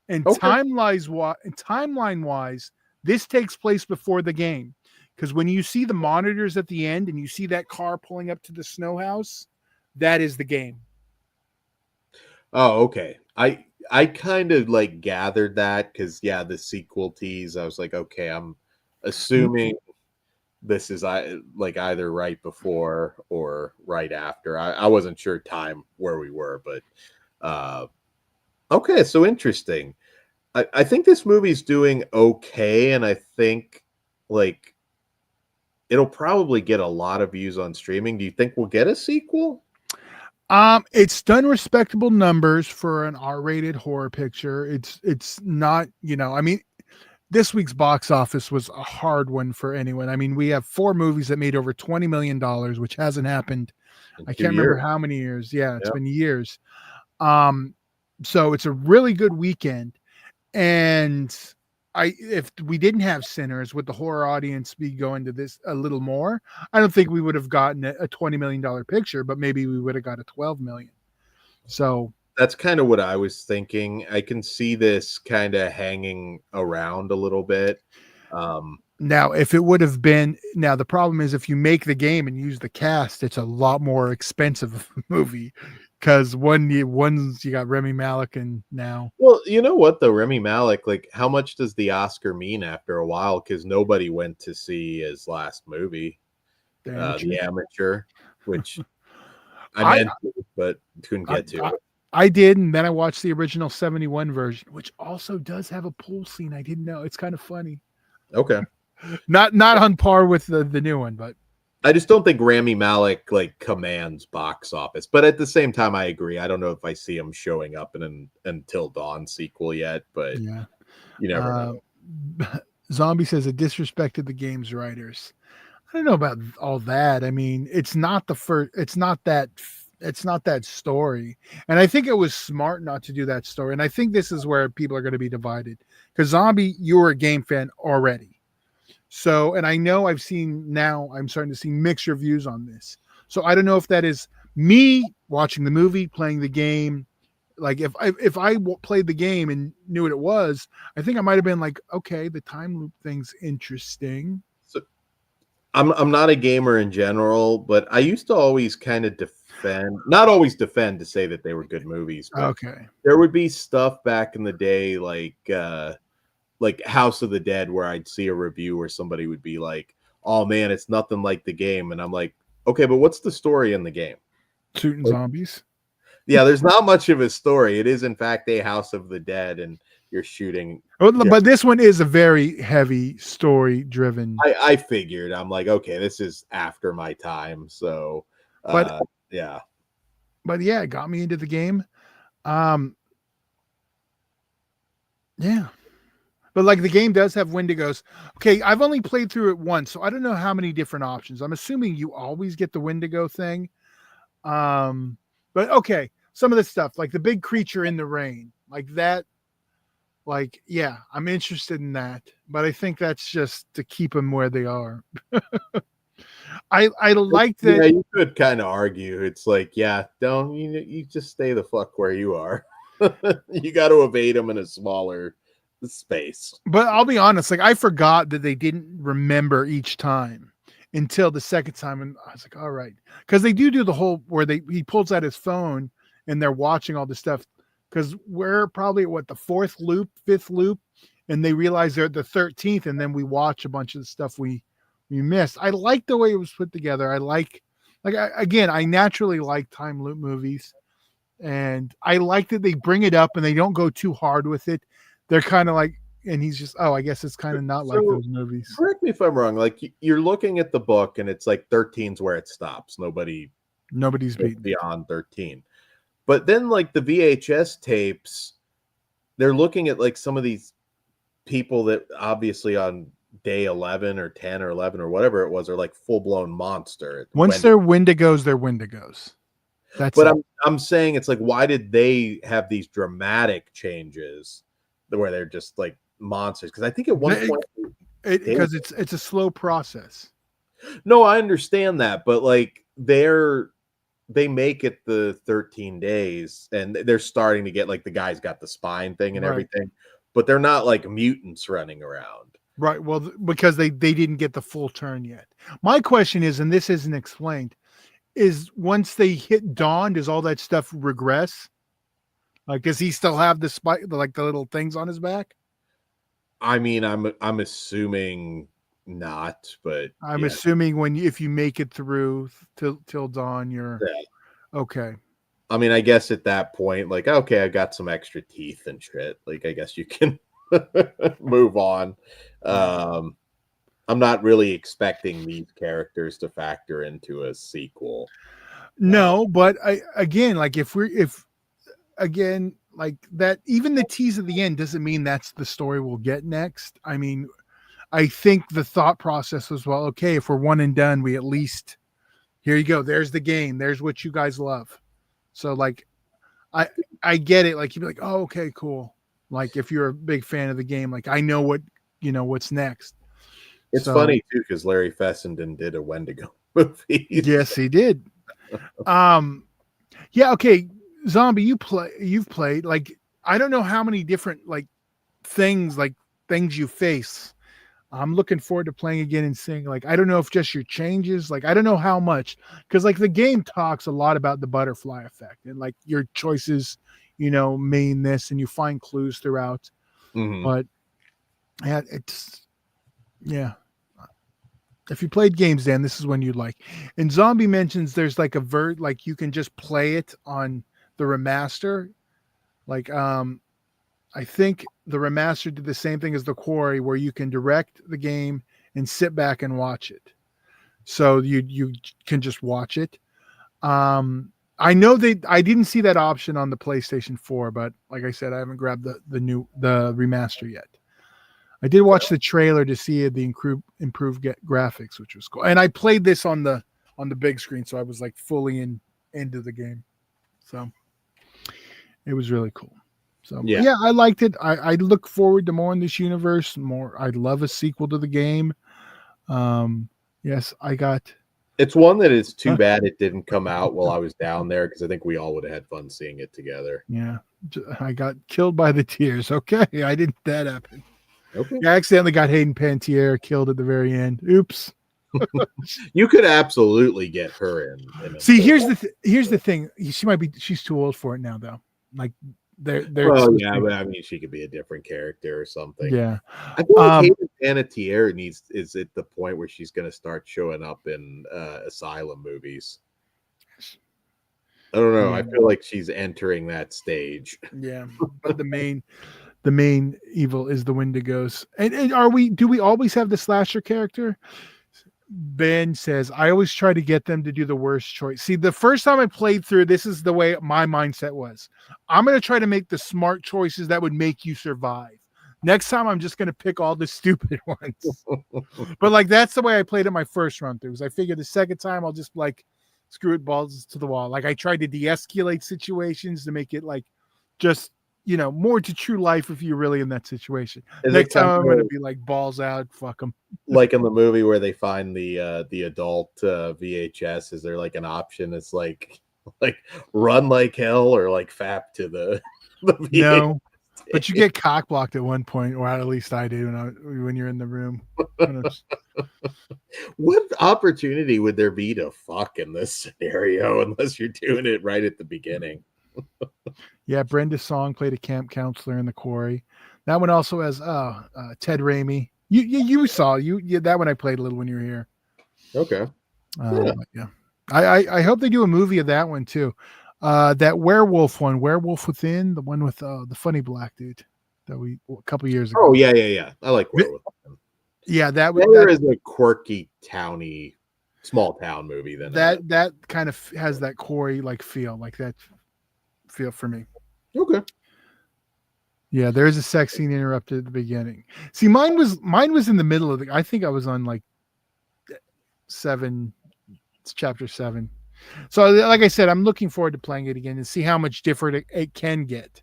Speaker 2: And timeline wise, this takes place before the game. Because when you see the monitors at the end and you see that car pulling up to the snow house, that is the game.
Speaker 1: Oh, okay. I kind of like gathered that because yeah, the sequel tease. I was like, okay, I'm assuming this is like either right before or right after. I wasn't sure time where we were, but okay, so interesting. I think this movie's doing okay, and I think like it'll probably get a lot of views on streaming. Do you think we'll get a sequel?
Speaker 2: It's done respectable numbers for an R-rated horror picture. It's not, I mean, this week's box office was a hard one for anyone. I mean, we have 4 movies that made over $20 million, which hasn't happened.
Speaker 1: In
Speaker 2: I
Speaker 1: 2
Speaker 2: can't remember
Speaker 1: years.
Speaker 2: how many years. Yeah, it's
Speaker 1: Yeah.
Speaker 2: been years. So it's a really good weekend. And if we didn't have Sinners, would the horror audience be going to this a little more? I don't think we would have gotten a $20 million picture, but maybe we would have got a 12 million. So
Speaker 1: That's kind of what I was thinking. I can see this kind of hanging around a little bit.
Speaker 2: now, if it would have been, now the problem is if you make the game and use the cast, it's a lot more expensive movie because one's you got Remy Malek and now.
Speaker 1: Well, you know what though, Remy Malek, like how much does the Oscar mean after a while? Because nobody went to see his last movie, The Amateur, which I
Speaker 2: I
Speaker 1: meant to, but couldn't
Speaker 2: I,
Speaker 1: get to
Speaker 2: I
Speaker 1: it.
Speaker 2: I did, and then I watched the original 71 version, which also does have a pool scene. I didn't know. It's kind of funny.
Speaker 1: Okay.
Speaker 2: Not on par with the new one, but
Speaker 1: I just don't think Rami Malek like commands box office. But at the same time, I agree. I don't know if I see him showing up in an Until Dawn sequel yet, but
Speaker 2: yeah.
Speaker 1: you never know.
Speaker 2: Zombie says it disrespected the game's writers. I don't know about all that. I mean, it's not the first. It's not that story, and I think it was smart not to do that story. And I think this is where people are going to be divided because Zombie, you were a game fan already. So, and I know I'm starting to see mixed reviews on this. So I don't know if that is me watching the movie, playing the game. Like if I played the game and knew what it was, I think I might have been like, okay, the time loop thing's interesting.
Speaker 1: So I'm not a gamer in general, but I used to always kind of not always defend to say that they were good movies, but
Speaker 2: Okay.
Speaker 1: there would be stuff back in the day like House of the Dead where I'd see a review where somebody would be like, "Oh man, it's nothing like the game." And I'm like, "Okay, but what's the story in the game?"
Speaker 2: Shooting
Speaker 1: Like,
Speaker 2: zombies.
Speaker 1: yeah, there's not much of a story. It is in fact a House of the Dead and you're shooting.
Speaker 2: But this one is a very heavy story driven.
Speaker 1: I figured. I'm like, okay, this is after my time. So
Speaker 2: But
Speaker 1: yeah.
Speaker 2: but yeah, it got me into the game. Yeah. But like the game does have Wendigos. Okay, I've only played through it once, so I don't know how many different options. I'm assuming you always get the Wendigo thing. But okay, some of the stuff, like the big creature in the rain, like that, like, yeah, I'm interested in that. But I think that's just to keep them where they are. I like that.
Speaker 1: Yeah, you could kind of argue. It's like, yeah, don't you just stay the fuck where you are. You got to evade them in a smaller space.
Speaker 2: But I'll be honest, like I forgot that they didn't remember each time until the second time, and I was like, all right, because they do the whole where he pulls out his phone and they're watching all this stuff. Because we're probably at the fifth loop, and they realize they're at the 13th, and then we watch a bunch of the stuff we missed. I like the way it was put together. I naturally like time loop movies, and I like that they bring it up and they don't go too hard with it. They're kind of like, and he's just, oh, I guess it's kind of not like those movies.
Speaker 1: Correct me if I'm wrong. Like you're looking at the book and it's like 13's where it stops. Nobody's
Speaker 2: beaten
Speaker 1: beyond 13. But then like the VHS tapes, they're looking at like some of these people that obviously on day 11 or 10 or 11 or whatever it was are like full-blown monster.
Speaker 2: Once they're Wendigos, they're Wendigos.
Speaker 1: But I'm saying it's like, why did they have these dramatic changes where they're just like monsters? Because I think at one point
Speaker 2: because it's a slow process.
Speaker 1: No, I understand that, but like they make it the 13 days and they're starting to get like the guy's got the spine thing and everything, but they're not like mutants running around.
Speaker 2: Right. Well, because they didn't get the full turn yet. My question is, and this isn't explained, is once they hit dawn, does all that stuff regress? Like, does he still have the spike, like the little things on his back?
Speaker 1: I mean, I'm assuming not, but
Speaker 2: I'm
Speaker 1: yeah,
Speaker 2: assuming if you make it through till dawn, you're
Speaker 1: yeah.
Speaker 2: okay.
Speaker 1: I mean, I guess at that point, like, okay, I got some extra teeth and shit. Like, I guess you can move on.
Speaker 2: Yeah.
Speaker 1: I'm not really expecting these characters to factor into a sequel.
Speaker 2: No, but I again, like if again like that, even the tease at the end doesn't mean that's the story we'll get next. I mean, I think the thought process was, well, okay, if we're one and done, we at least here you go. There's the game. There's what you guys love. So like, I get it. Like you'd be like, oh, okay, cool. Like if you're a big fan of the game, like I know what's next.
Speaker 1: It's
Speaker 2: So
Speaker 1: funny too because Larry Fessenden did a Wendigo movie.
Speaker 2: yes, he did. Um, yeah, okay. Zombie, you've played, like, I don't know how many different things you face. I'm looking forward to playing again and seeing, like, I don't know if just your changes, like, I don't know how much, because like the game talks a lot about the butterfly effect and like your choices, mean this, and you find clues throughout.
Speaker 1: Mhm.
Speaker 2: But yeah, yeah. If you played games, Dan, this is when you'd like. And Zombie mentions there's like like you can just play it on the remaster. Like, I think the remaster did the same thing as the Quarry, where you can direct the game and sit back and watch it. So you can just watch it. I know I didn't see that option on the PlayStation 4, but like I said, I haven't grabbed the remaster yet. I did watch the trailer to see the improved graphics, which was cool. And I played this on the big screen, so I was like fully into the game. So it was really cool. So yeah, I liked it. I look forward to more in this universe. More, I'd love a sequel to the game. Yes, I got.
Speaker 1: It's one that is too bad it didn't come out while I was down there because I think we all would have had fun seeing it together.
Speaker 2: Yeah, I got killed by the tears. Okay, I didn't. That happen.
Speaker 1: Okay.
Speaker 2: I accidentally got Hayden Panettiere killed at the very end. Oops.
Speaker 1: You could absolutely get her in
Speaker 2: See, here's the thing. She's too old for it now, though. Like they're
Speaker 1: well, yeah, but I mean, she could be a different character or something.
Speaker 2: Yeah.
Speaker 1: I feel like Hayden Panettiere is at the point where she's going to start showing up in Asylum movies. I don't know. I feel like she's entering that stage.
Speaker 2: Yeah, but the main evil is the Wendigos. And do we always have the slasher character? Ben says, I always try to get them to do the worst choice. See, the first time I played through, this is the way my mindset was. I'm going to try to make the smart choices that would make you survive. Next time, I'm just going to pick all the stupid ones. But like, that's the way I played it my first run throughs. I figured the second time, I'll just like screw it, balls to the wall. Like I tried to de-escalate situations to make it like just, more to true life if you're really in that situation. Next time I'm going to be like balls out, fuck them.
Speaker 1: Like in the movie where they find the adult VHS, is there like an option? It's like run like hell or like fap to the VHS.
Speaker 2: No, but you get cock blocked at one point, or at least I do when you're in the room.
Speaker 1: What opportunity would there be to fuck in this scenario unless you're doing it right at the beginning?
Speaker 2: Yeah, Brenda Song played a camp counselor in The Quarry. That one also has Ted Raimi. You saw that one I played a little when you were here.
Speaker 1: Okay.
Speaker 2: Yeah. I hope they do a movie of that one too. That werewolf one, Werewolf Within, the one with the funny black dude that a couple years ago.
Speaker 1: Oh yeah. I like Werewolf Within.
Speaker 2: Yeah, that
Speaker 1: is a quirky towny small town movie. Then
Speaker 2: that kind of has that Quarry like feel, like that feel for me.
Speaker 1: Okay.
Speaker 2: Yeah, there's a sex scene interrupted at the beginning. See, mine was in the middle of I think I was on like 7, it's chapter 7. So like I said, I'm looking forward to playing it again and see how much different it can get.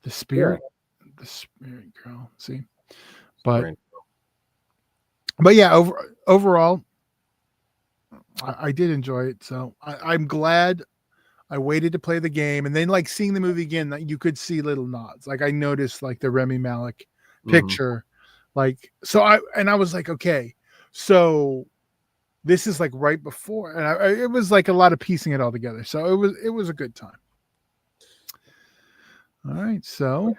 Speaker 2: The spirit girl. See, but yeah, overall, I did enjoy it. So I'm glad I waited to play the game, and then like seeing the movie again, that you could see little nods. Like I noticed like the Remy Malek picture Like, so I was like, okay, so this is like right before, and it was like a lot of piecing it all together. So it was a good time. All right. So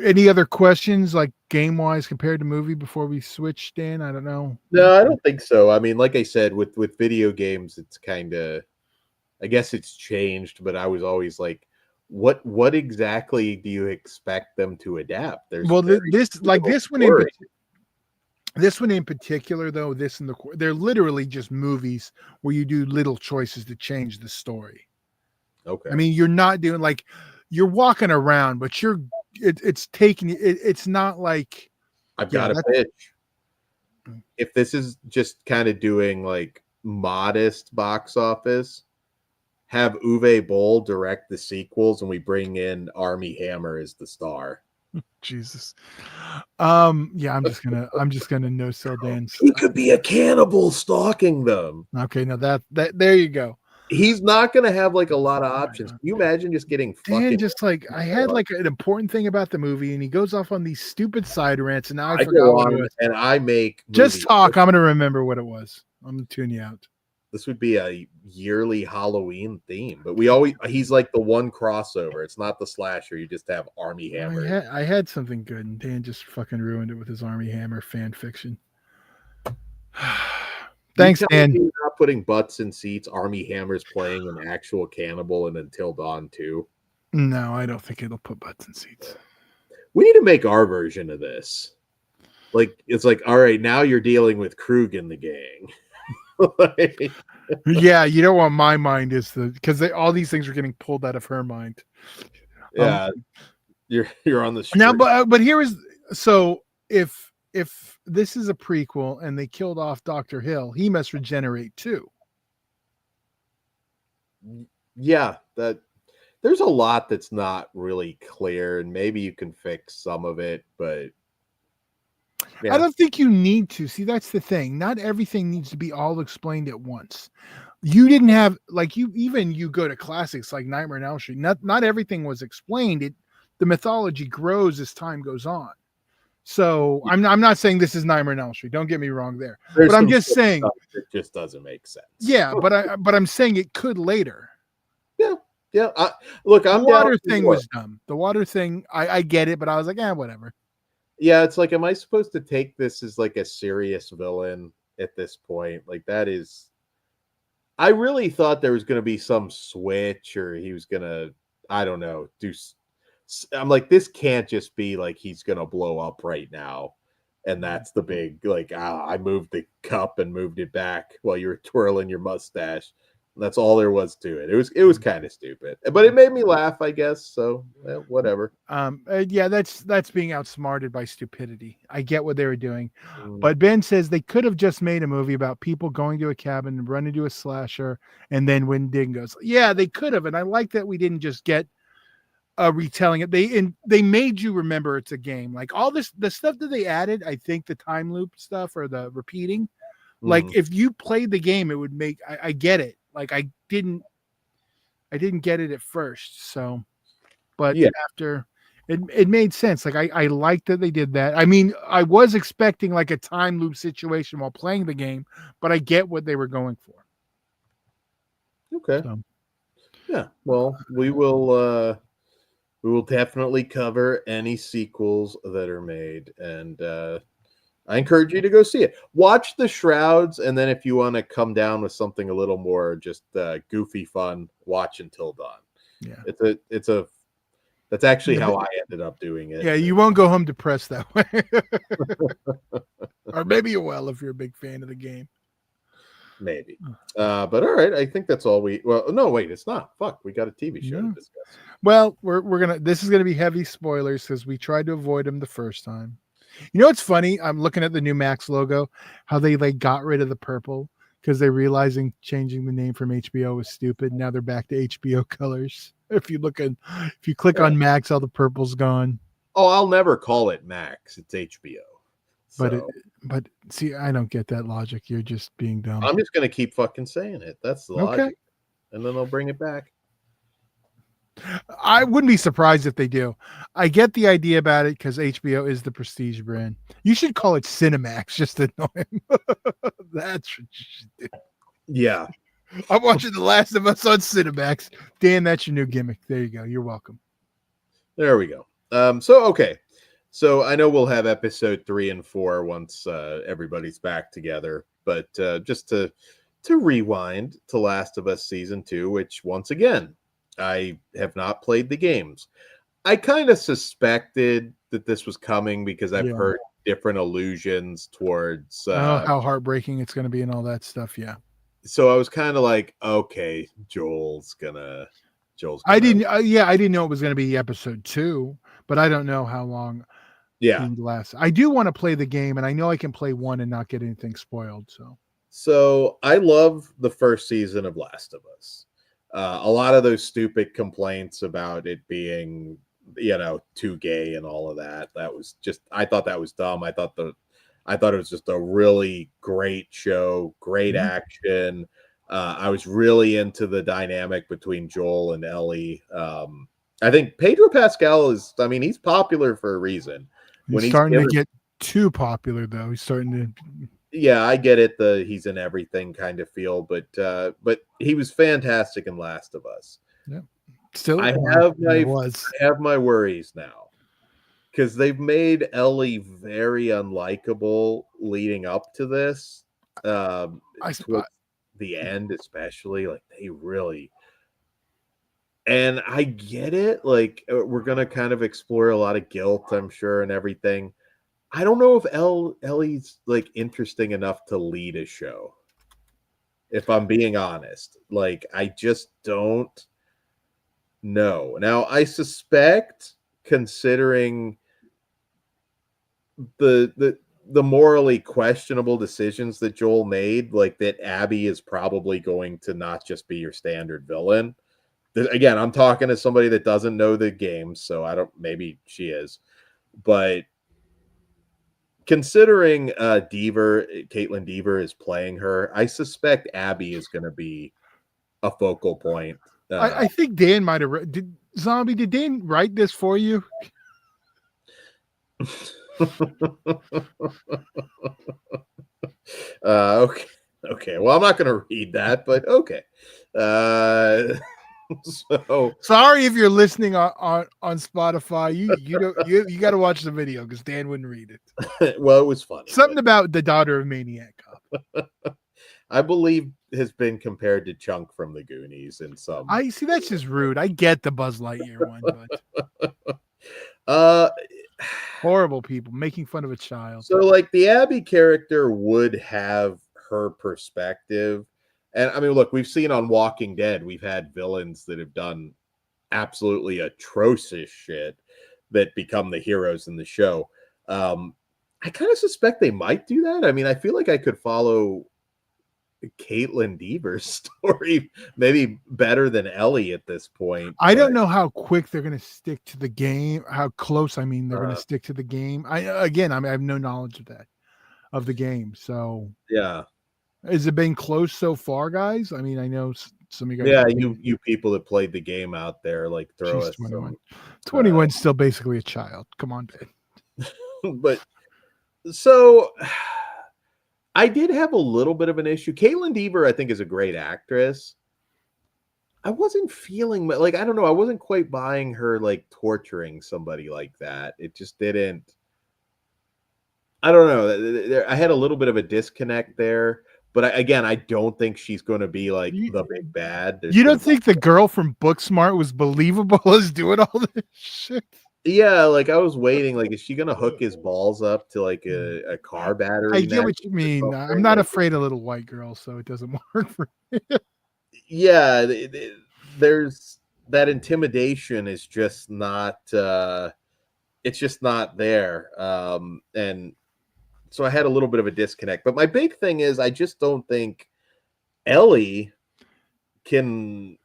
Speaker 2: any other questions like game wise compared to movie before we switch, Dan? I don't know.
Speaker 1: No, I don't think so. I mean, like I said, with video games, it's kind of, I guess it's changed, but I was always like, what exactly do you expect them to adapt? There's
Speaker 2: Well,
Speaker 1: very
Speaker 2: this like
Speaker 1: little
Speaker 2: this one
Speaker 1: story.
Speaker 2: this one in particular, though, they're literally just movies where you do little choices to change the story.
Speaker 1: Okay.
Speaker 2: I mean, you're not doing like you're walking around, but it's taking it's not like
Speaker 1: I've
Speaker 2: yeah,
Speaker 1: got a pitch. If this is just kind of doing like modest box office, have Uwe Boll direct the sequels, and we bring in Army Hammer as the star.
Speaker 2: Jesus. Yeah, I'm just gonna no sell dance.
Speaker 1: He could be a cannibal stalking them.
Speaker 2: Okay, now that there you go.
Speaker 1: He's not going to have like a lot of options. Can you imagine just getting
Speaker 2: Dan
Speaker 1: fucking?
Speaker 2: just like I had like an important thing about the movie, and he goes off on these stupid side rants, and now I
Speaker 1: I
Speaker 2: forgot
Speaker 1: go
Speaker 2: what it
Speaker 1: on
Speaker 2: was.
Speaker 1: and I make
Speaker 2: Just
Speaker 1: movies.
Speaker 2: talk. I'm gonna remember what it was. I'm gonna tune you out.
Speaker 1: This would be a yearly Halloween theme, but he's like the one crossover. It's not the slasher. You just have Army Hammer.
Speaker 2: I had something good, and Dan just fucking ruined it with his Army Hammer fan fiction. Thanks,
Speaker 1: You tell me
Speaker 2: Dan.
Speaker 1: you're not putting butts in seats. Army Hammer's playing an actual cannibal and Until Dawn too.
Speaker 2: No, I don't think it'll put butts in seats.
Speaker 1: We need to make our version of this. Like it's like, all right, now you're dealing with Krug and the gang. Like,
Speaker 2: Yeah, you know what my mind is because all these things are getting pulled out of her mind.
Speaker 1: yeah, you're on the street.
Speaker 2: Now, but here is so if this is a prequel and they killed off Dr. Hill, he must regenerate too.
Speaker 1: Yeah, that there's a lot that's not really clear, and maybe you can fix some of it, but yeah.
Speaker 2: I don't think you need to. See, that's the thing. Not everything needs to be all explained at once. You didn't have like you go to classics like Nightmare on Elm Street. Not everything was explained. The mythology grows as time goes on. So I'm not saying this is Nightmare on Elm Street. Don't get me wrong there. But I'm just saying
Speaker 1: it just doesn't make sense.
Speaker 2: Yeah, but I'm saying it could later.
Speaker 1: Yeah. Look,
Speaker 2: the water thing was dumb. The water thing, I get it, but I was like, whatever.
Speaker 1: Yeah, it's like, am I supposed to take this as like a serious villain at this point? Like that is, I really thought there was going to be some switch, or he was going to, I don't know, I'm like, this can't just be like he's going to blow up right now. And that's the big, like, I moved the cup and moved it back while you were twirling your mustache. That's all there was to it. It was kind of stupid, but it made me laugh, I guess. So whatever.
Speaker 2: Yeah, that's being outsmarted by stupidity. I get what they were doing, but Ben says they could have just made a movie about people going to a cabin and run into a slasher and then win dingoes. Yeah, they could have, and I like that we didn't just get a retelling it. They made you remember it's a game. Like all the stuff that they added, I think the time loop stuff or the repeating. Like if you played the game, it would make I get it. Like I didn't get it at first. So, but after it made sense. Like I liked that they did that. I mean, I was expecting like a time loop situation while playing the game, but I get what they were going for.
Speaker 1: Okay. So, yeah. Well, we will definitely cover any sequels that are made, and I encourage you to go see it. Watch the Shrouds, and then if you want to come down with something a little more just goofy fun, watch Until Dawn. Yeah, that's actually how I ended up doing it.
Speaker 2: Yeah, you won't go home depressed that way. Or maybe you will if you're a big fan of the game.
Speaker 1: Maybe. But all right, I think that's all no, wait, it's not. Fuck, we got a TV show to discuss.
Speaker 2: Well, this is gonna be heavy spoilers because we tried to avoid them the first time. You know what's funny? I'm looking at the new Max logo, how they like got rid of the purple because they're realizing changing the name from HBO was stupid. Now they're back to HBO colors. If you click on Max, all the purple's gone.
Speaker 1: Oh, I'll never call it Max. It's HBO.
Speaker 2: But see, I don't get that logic. You're just being dumb.
Speaker 1: I'm just gonna keep fucking saying it. That's the logic. And then they'll bring it back.
Speaker 2: I wouldn't be surprised if they do. I get the idea about it because HBO is the prestige brand. You should call it Cinemax just to annoy him. That's what you should do.
Speaker 1: Yeah.
Speaker 2: I'm watching The Last of Us on Cinemax. Dan, that's your new gimmick. There you go. You're welcome.
Speaker 1: There we go. Okay. So I know we'll have episode 3 and 4 once everybody's back together. But just to rewind to Last of Us season 2, which once again I have not played the games. I kind of suspected that this was coming because I've heard different allusions towards
Speaker 2: how heartbreaking it's going to be and all that stuff. Yeah.
Speaker 1: So I was kind of like, okay, Joel's gonna.
Speaker 2: I didn't know it was going to be episode 2, but I don't know how long.
Speaker 1: Yeah.
Speaker 2: Last. I do want to play the game, and I know I can play 1 and not get anything spoiled.
Speaker 1: So I love the first season of Last of Us. A lot of those stupid complaints about it being, too gay and all of that. That was just, I thought that was dumb. I thought it was just a really great show, great action. I was really into the dynamic between Joel and Ellie. I think Pedro Pascal he's popular for a reason.
Speaker 2: He's starting to get too popular, though. He's starting to.
Speaker 1: Yeah, I get it. He's in everything kind of feel, but he was fantastic in Last of Us.
Speaker 2: Yeah, still,
Speaker 1: I have my worries now because they've made Ellie very unlikable leading up to this. Towards the end, especially, like they really. And I get it. Like we're gonna kind of explore a lot of guilt, I'm sure, and everything. I don't know if Ellie's like interesting enough to lead a show. If I'm being honest, like I just don't know. Now I suspect, considering the morally questionable decisions that Joel made, like that Abby is probably going to not just be your standard villain. Again, I'm talking to somebody that doesn't know the game, so I don't. Maybe she is, but considering Caitlin Deaver is playing her, I suspect Abby is going to be a focal point.
Speaker 2: I think Dan might have did Dan write this for you?
Speaker 1: Okay. Well, I'm not going to read that, but okay. So
Speaker 2: sorry if you're listening on Spotify. You got to watch the video because Dan wouldn't read it.
Speaker 1: Well, it was funny.
Speaker 2: Something about the daughter of Maniac Cop.
Speaker 1: I believe has been compared to Chunk from the Goonies in some.
Speaker 2: I see. That's just rude. I get the Buzz Lightyear one, but horrible people making fun of a child.
Speaker 1: So, like the Abby character would have her perspective. And I mean, look, we've seen on Walking Dead, we've had villains that have done absolutely atrocious shit that become the heroes in the show. I kind of suspect they might do that. I mean, I feel like I could follow Caitlin Deaver's story maybe better than Ellie at this point.
Speaker 2: I don't know how quick they're going to stick to the game, how close, they're going to stick to the game. I have no knowledge of the game. So,
Speaker 1: yeah.
Speaker 2: Has it been close so far, guys? I mean, I know some of you guys.
Speaker 1: Yeah, you people that played the game out there, like throw us
Speaker 2: 21. 21's still basically a child. Come on,
Speaker 1: Ben. But so I did have a little bit of an issue. Caitlin Deaver, I think, is a great actress. I wasn't feeling like, I don't know, I wasn't quite buying her like torturing somebody like that. It just didn't. I don't know. I had a little bit of a disconnect there. But I don't think she's going to be like the big bad.
Speaker 2: You don't think the girl from Booksmart was believable as doing all this shit?
Speaker 1: Yeah, like I was waiting. Like, is she going to hook his balls up to like a car battery?
Speaker 2: I get what you mean. I'm not afraid of little white girls, so it doesn't work for me.
Speaker 1: Yeah, there's that intimidation is just not. It's just not there. And so I had a little bit of a disconnect. But my big thing is I just don't think Ellie can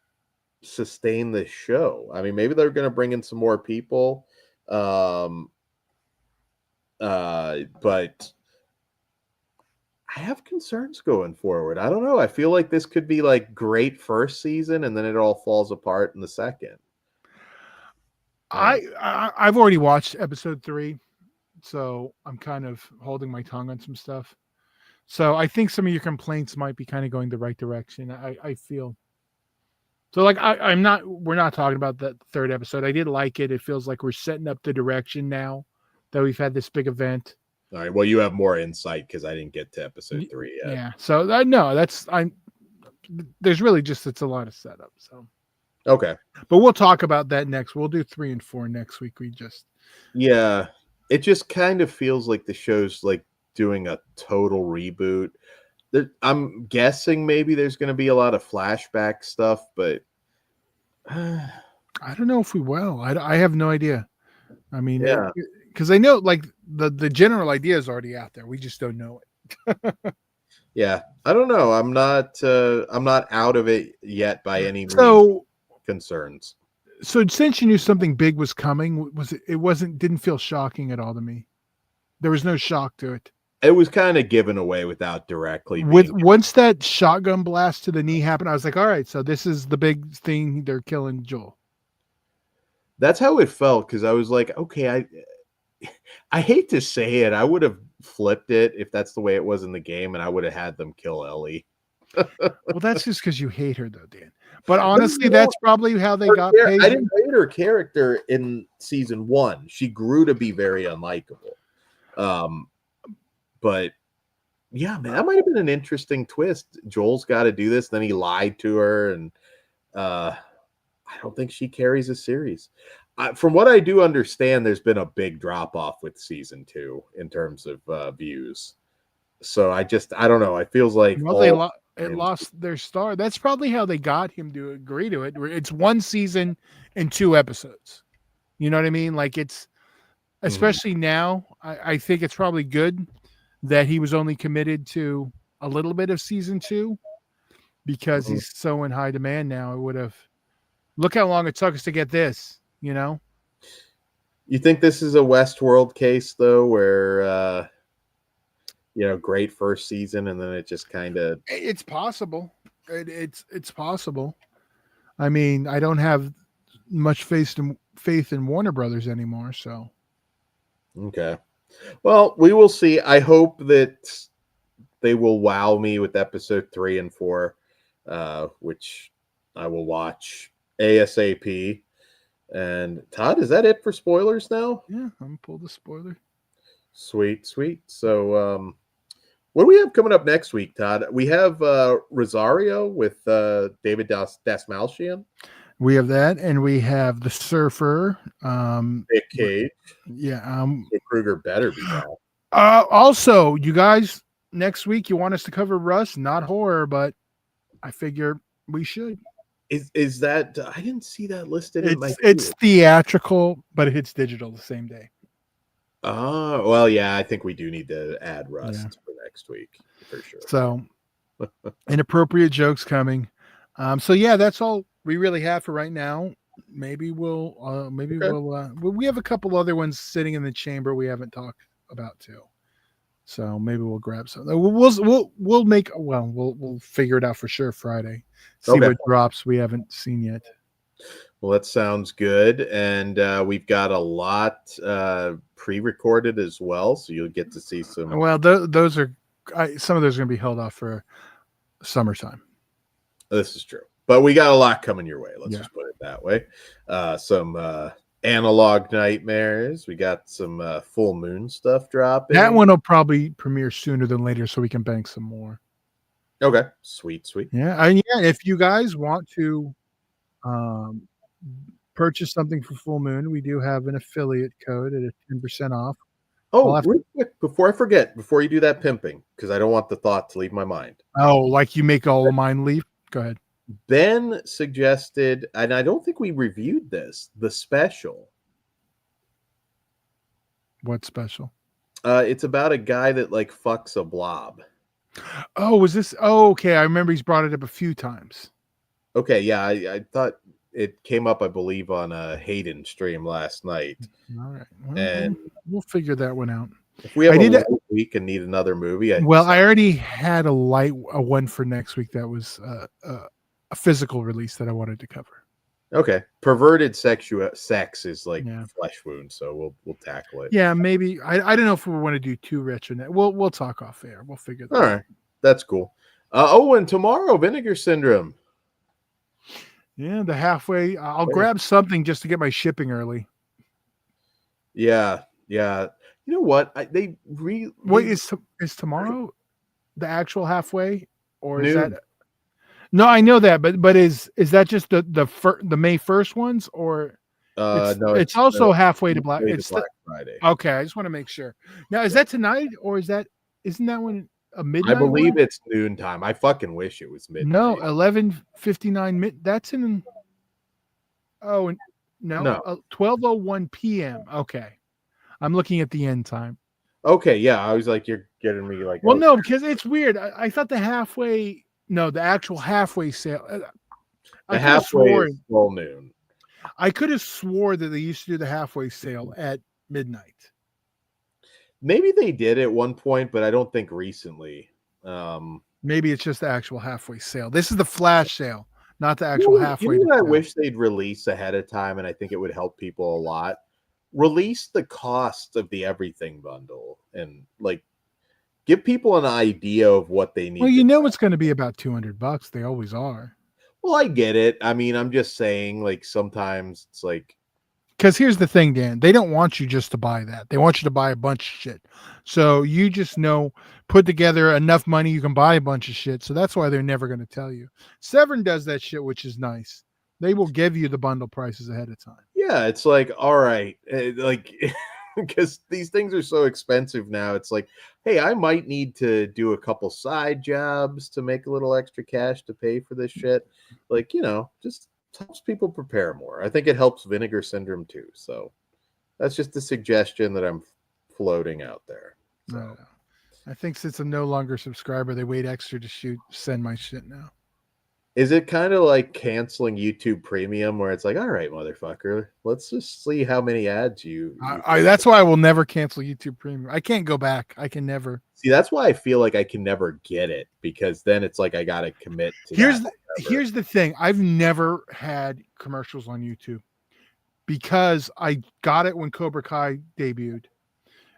Speaker 1: sustain this show. I mean, maybe they're going to bring in some more people. But I have concerns going forward. I don't know. I feel like this could be like great first season and then it all falls apart in the second.
Speaker 2: I've already watched episode 3, so I'm kind of holding my tongue on some stuff. So I think some of your complaints might be kind of going the right direction. I feel so like I'm not. We're not talking about that 3rd episode. I did like it. It feels like we're setting up the direction now that we've had this big event.
Speaker 1: All right. Well, you have more insight because I didn't get to episode 3 yet.
Speaker 2: Yeah. So no, there's really just it's a lot of setup. So
Speaker 1: okay,
Speaker 2: but we'll talk about that next. We'll do 3 and 4 next week.
Speaker 1: It just kind of feels like the show's like doing a total reboot. I'm guessing maybe there's going to be a lot of flashback stuff, but
Speaker 2: I don't know if we will. I have no idea. I mean,
Speaker 1: yeah,
Speaker 2: because I know like the general idea is already out there. We just don't know it.
Speaker 1: yeah. I don't know. I'm not out of it yet by any means.
Speaker 2: So
Speaker 1: Concerns.
Speaker 2: So since you knew something big was coming, didn't feel shocking at all to me. There was no shock to it.
Speaker 1: It was kind of given away without directly.
Speaker 2: Once that shotgun blast to the knee happened, I was like, all right, so this is the big thing. They're killing Joel.
Speaker 1: That's how it felt, because I was like, okay, I hate to say it, I would have flipped it if that's the way it was in the game, and I would have had them kill Ellie.
Speaker 2: Well, that's just because you hate her, though, Dan. But honestly, that's probably how they got paid.
Speaker 1: I didn't hate her character in season 1. She grew to be very unlikable. But yeah, man, that might have been an interesting twist. Joel's got to do this, then he lied to her, and I don't think she carries a series. From what I do understand, there's been a big drop off with season 2 in terms of views. So I don't know. It feels like
Speaker 2: it lost their star. That's probably how they got him to agree to it. It's 1 season and 2 episodes. You know what I mean? Like it's, especially now, I think it's probably good that he was only committed to a little bit of season 2 because he's so in high demand now. It would have, look how long it took us to get this, you know?
Speaker 1: You think this is a Westworld case though, where, great first season, and then it just kind of...
Speaker 2: It's possible. It's possible. I mean, I don't have much faith in Warner Brothers anymore, so.
Speaker 1: Okay. Well, we will see. I hope that they will wow me with episode 3 and 4, which I will watch ASAP. And Todd, is that it for spoilers now?
Speaker 2: Yeah, I'm gonna pull the spoiler.
Speaker 1: Sweet. So, what do we have coming up next week, Todd? We have Rosario with David Dasmalchian.
Speaker 2: We have that, and we have the Surfer.
Speaker 1: Nick Cage.
Speaker 2: Yeah.
Speaker 1: Kruger better be back.
Speaker 2: Also, you guys, next week you want us to cover Russ, not horror, but I figure we should.
Speaker 1: Is that... I didn't see that listed in my...
Speaker 2: It's theatrical, but it hits digital the same day.
Speaker 1: Oh, well, yeah, I think we do need to add Rust for next week for sure.
Speaker 2: So, inappropriate jokes coming. So yeah, that's all we really have for right now. Maybe we'll we have a couple other ones sitting in the chamber we haven't talked about too. So maybe we'll grab some. We'll figure it out for sure Friday. See what drops we haven't seen yet.
Speaker 1: Well, that sounds good, and we've got a lot pre-recorded as well, so you'll get to see some.
Speaker 2: Well, those are some of those are going to be held off for summertime.
Speaker 1: This is true, but we got a lot coming your way. Let's just put it that way. Some analog nightmares. We got some full moon stuff dropping.
Speaker 2: That one will probably premiere sooner than later, so we can bank some more.
Speaker 1: Okay, sweet.
Speaker 2: Yeah, and if you guys want to purchase something for full moon, we do have an affiliate code at 10% off.
Speaker 1: Oh, real quick, before I forget, before you do that pimping, because I don't want the thought to leave my mind.
Speaker 2: Oh, like you make all of mine leave? Go ahead.
Speaker 1: Ben suggested, and I don't think we reviewed this, the special.
Speaker 2: What special?
Speaker 1: It's about a guy that like fucks a blob.
Speaker 2: Oh, was this? Oh, okay. I remember he's brought it up a few times.
Speaker 1: Okay, yeah, I thought it came up, I believe, on a Hayden stream last night.
Speaker 2: All right,
Speaker 1: and
Speaker 2: we'll figure that one out.
Speaker 1: If we have a week and need another movie,
Speaker 2: I already had a one for next week that was a physical release that I wanted to cover.
Speaker 1: Okay. Perverted sex is like
Speaker 2: Yeah.
Speaker 1: flesh wound, so we'll tackle it.
Speaker 2: Yeah, maybe. I don't know if we want to do too retro. We'll talk off air. We'll figure that
Speaker 1: All
Speaker 2: out.
Speaker 1: right. That's cool. And tomorrow, Vinegar Syndrome.
Speaker 2: Yeah, the halfway. I'll
Speaker 1: Hey.
Speaker 2: grab something just to get my shipping early.
Speaker 1: Yeah, yeah. You know what?
Speaker 2: Wait, is tomorrow the actual halfway, or is that?
Speaker 1: noon.
Speaker 2: No, I know that, but is that just the May 1st ones, or
Speaker 1: No,
Speaker 2: it's
Speaker 1: it's
Speaker 2: also halfway to Black?
Speaker 1: way to
Speaker 2: It's
Speaker 1: Black Friday.
Speaker 2: okay. I just want to make sure. Now, is
Speaker 1: Yeah.
Speaker 2: that tonight, or isn't that one a
Speaker 1: I
Speaker 2: midnight
Speaker 1: believe
Speaker 2: one?
Speaker 1: it's noon time. I fucking wish it was
Speaker 2: No,
Speaker 1: midnight.
Speaker 2: 11:59 mid. That's in. Oh, no,
Speaker 1: No.
Speaker 2: 12:01 p.m. Okay, I'm looking at the end time.
Speaker 1: Okay, yeah. I was like, you're getting me like,
Speaker 2: Well,
Speaker 1: oh,
Speaker 2: no, because it's weird. I thought the halfway. No, the actual halfway sale.
Speaker 1: the
Speaker 2: I could have
Speaker 1: halfway is
Speaker 2: sworn.
Speaker 1: full noon.
Speaker 2: I could have swore that they used to do the halfway sale at midnight.
Speaker 1: Maybe they did at one point, but I don't think recently. Um,
Speaker 2: Maybe it's just the actual halfway sale. This is the flash sale, not the
Speaker 1: you
Speaker 2: actual
Speaker 1: know, you
Speaker 2: halfway
Speaker 1: know what I
Speaker 2: sale.
Speaker 1: wish they'd release ahead of time, and I think it would help people a lot. Release the cost of the everything bundle and like give people an idea of what they
Speaker 2: Well,
Speaker 1: need to
Speaker 2: you know
Speaker 1: buy.
Speaker 2: it's going to be about $200. They always are.
Speaker 1: Well, I get it. I mean, I'm just saying, like, sometimes it's like,
Speaker 2: Because here's the thing, Dan. They don't want you just to buy that. They want you to buy a bunch of shit. So you just know, put together enough money, you can buy a bunch of shit. So that's why they're never going to tell you. Severn does that shit, which is nice. They will give you the bundle prices ahead of time.
Speaker 1: yeah, it's like, all right, like, because these things are so expensive now. It's like, hey, I might need to do a couple side jobs to make a little extra cash to pay for this shit. Like, just helps people prepare more. I think it helps Vinegar Syndrome too. So that's just a suggestion that I'm floating out there.
Speaker 2: I don't
Speaker 1: So
Speaker 2: know. I think since I'm no longer a subscriber, they wait extra to send my shit now.
Speaker 1: is it kind of like canceling YouTube Premium where it's like, all right, motherfucker, let's just see how many ads you
Speaker 2: That's why I will never cancel YouTube Premium. I can't go back. I can never.
Speaker 1: see, that's why I feel like I can never get it because then it's like I gotta commit to
Speaker 2: Here's
Speaker 1: that
Speaker 2: the,
Speaker 1: forever.
Speaker 2: here's the thing. I've never had commercials on YouTube because I got it when Cobra Kai debuted,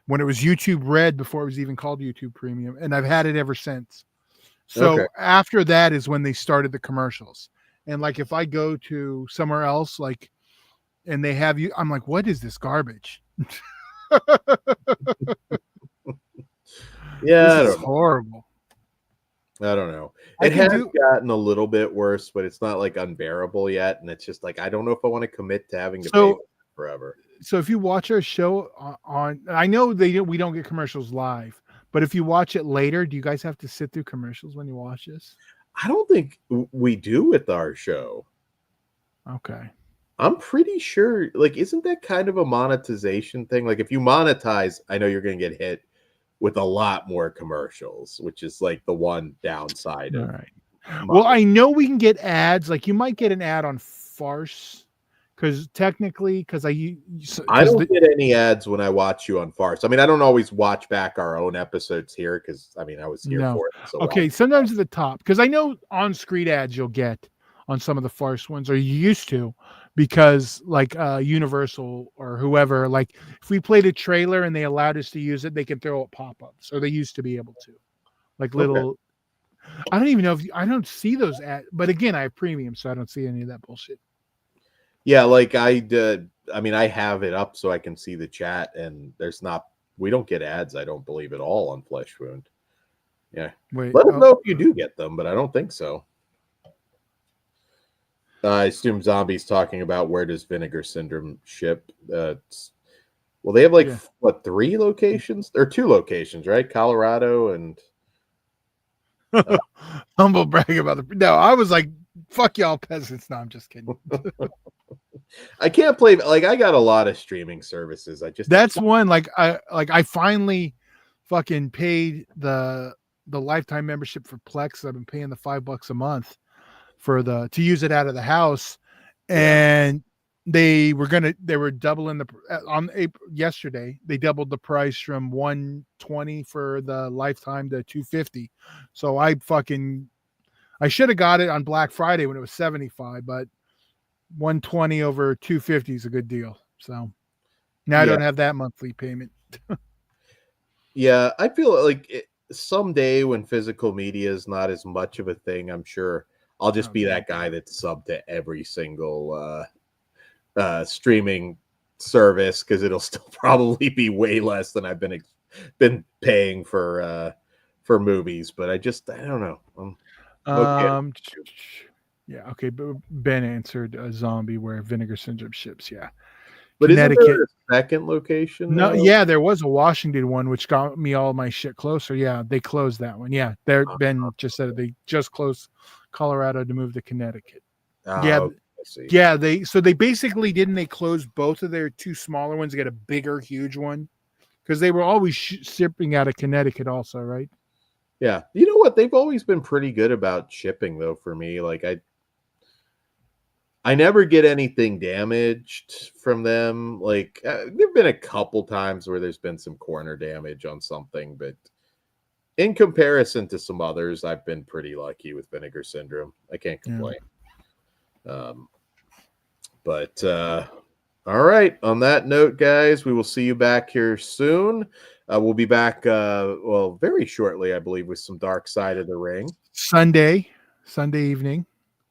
Speaker 2: when it was YouTube Red before it was even called YouTube Premium, and I've had it ever since.
Speaker 1: Okay.
Speaker 2: So after that is when they started the commercials. And like if I go to somewhere else, like and they have you, I'm like, what is this garbage?
Speaker 1: Yeah,
Speaker 2: This
Speaker 1: I
Speaker 2: is
Speaker 1: don't know.
Speaker 2: horrible.
Speaker 1: I don't know.
Speaker 2: I
Speaker 1: It
Speaker 2: can
Speaker 1: has
Speaker 2: do
Speaker 1: gotten a little bit worse, but it's not like unbearable yet. And it's just like I don't know if I want to commit to having to pay
Speaker 2: so
Speaker 1: forever.
Speaker 2: so if you watch our show on I know we don't get commercials live, but if you watch it later, do you guys have to sit through commercials when you watch this?
Speaker 1: I don't think we do with our show.
Speaker 2: Okay.
Speaker 1: I'm pretty sure, like, isn't that kind of a monetization thing? Like, if you monetize, I know you're going to get hit with a lot more commercials, which is like the one downside
Speaker 2: All
Speaker 1: of
Speaker 2: right. Well,
Speaker 1: monet.
Speaker 2: I know we can get ads. Like you might get an ad on Farce because technically, because
Speaker 1: I
Speaker 2: because
Speaker 1: don't
Speaker 2: the
Speaker 1: get any ads when I watch you on Farce. I mean, I don't always watch back our own episodes here because I mean, I was here
Speaker 2: no.
Speaker 1: for it. So,
Speaker 2: Okay, sometimes at the top because I know on screen ads you'll get on some of the Farce ones, or you used to, because like Universal or whoever, like if we played a trailer and they allowed us to use it, they can throw up pop-ups, or they used to be able to, like
Speaker 1: okay.
Speaker 2: little. I don't even know if I don't see those ads, but again, I have premium, so I don't see any of that bullshit.
Speaker 1: Yeah, like I did. I mean, I have it up so I can see the chat, and we don't get ads, I don't believe at all on Flesh Wound. Yeah.
Speaker 2: Wait,
Speaker 1: Let us
Speaker 2: oh,
Speaker 1: know if you do get them, but I don't think so. I assume Zombie's talking about where does Vinegar Syndrome ship. Well, they have like
Speaker 2: yeah.
Speaker 1: what 3 locations or 2 locations, right? Colorado and
Speaker 2: Humble brag about the. No, I was like, fuck y'all peasants. No, I'm just kidding.
Speaker 1: I can't play. Like I got a lot of streaming services.
Speaker 2: That's one I finally fucking paid the lifetime membership for Plex. I've been paying the $5 a month for to use it out of the house,
Speaker 1: yeah.
Speaker 2: and they were doubling on April yesterday. They doubled the price from 120 for the lifetime to 250. So I should have got it on Black Friday when it was 75, but 120 over 250 is a good deal. So now I don't have that monthly payment.
Speaker 1: Yeah, I feel like someday when physical media is not as much of a thing, I'm sure I'll just be that guy that's subbed to every single streaming service because it'll still probably be way less than I've been paying for movies. But I don't know. I'm okay.
Speaker 2: Yeah, okay. But Ben answered a zombie where vinegar syndrome ships. Yeah,
Speaker 1: But isn't
Speaker 2: Connecticut.
Speaker 1: there a second location?
Speaker 2: No, yeah, there was a Washington one which got me all my shit closer. Yeah, they closed that one. Yeah, Ben just said they just closed Colorado to move to Connecticut. Yeah, yeah. They basically they closed both of their two smaller ones to get a bigger, huge one because they were always shipping out of Connecticut, also, right?
Speaker 1: Yeah, you know what? They've always been pretty good about shipping, though. For me, like I never get anything damaged from them. Like there've been a couple times where there's been some corner damage on something, but in comparison to some others, I've been pretty lucky with Vinegar Syndrome. I can't complain. Yeah. But all right. On that note, guys, we will see you back here soon. We'll be back very shortly, I believe, with some Dark Side of the Ring.
Speaker 2: Sunday evening.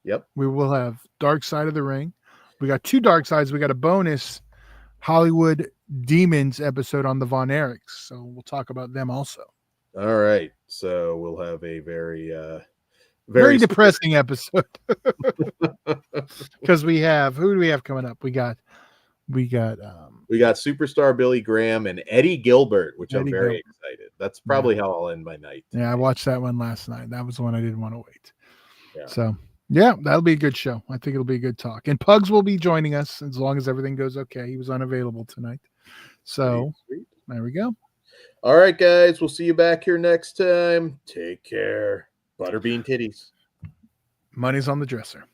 Speaker 1: Yep.
Speaker 2: We will have Dark Side of the Ring. We got two Dark Sides. We got a bonus Hollywood Demons episode on the Von Erichs. So we'll talk about them also.
Speaker 1: All right. So we'll have a
Speaker 2: very depressing episode. Because who do we have coming up? We got
Speaker 1: Superstar Billy Graham and Eddie Gilbert, which I'm very excited. That's probably how I'll end my night.
Speaker 2: Yeah, I watched that one last night. That was the one I didn't want to wait. Yeah. So yeah, that'll be a good show. I think it'll be a good talk. And Pugs will be joining us as long as everything goes okay. He was unavailable tonight. So sweet. There we go.
Speaker 1: All right, guys. We'll see you back here next time. Take care. Butterbean titties.
Speaker 2: Money's on the dresser.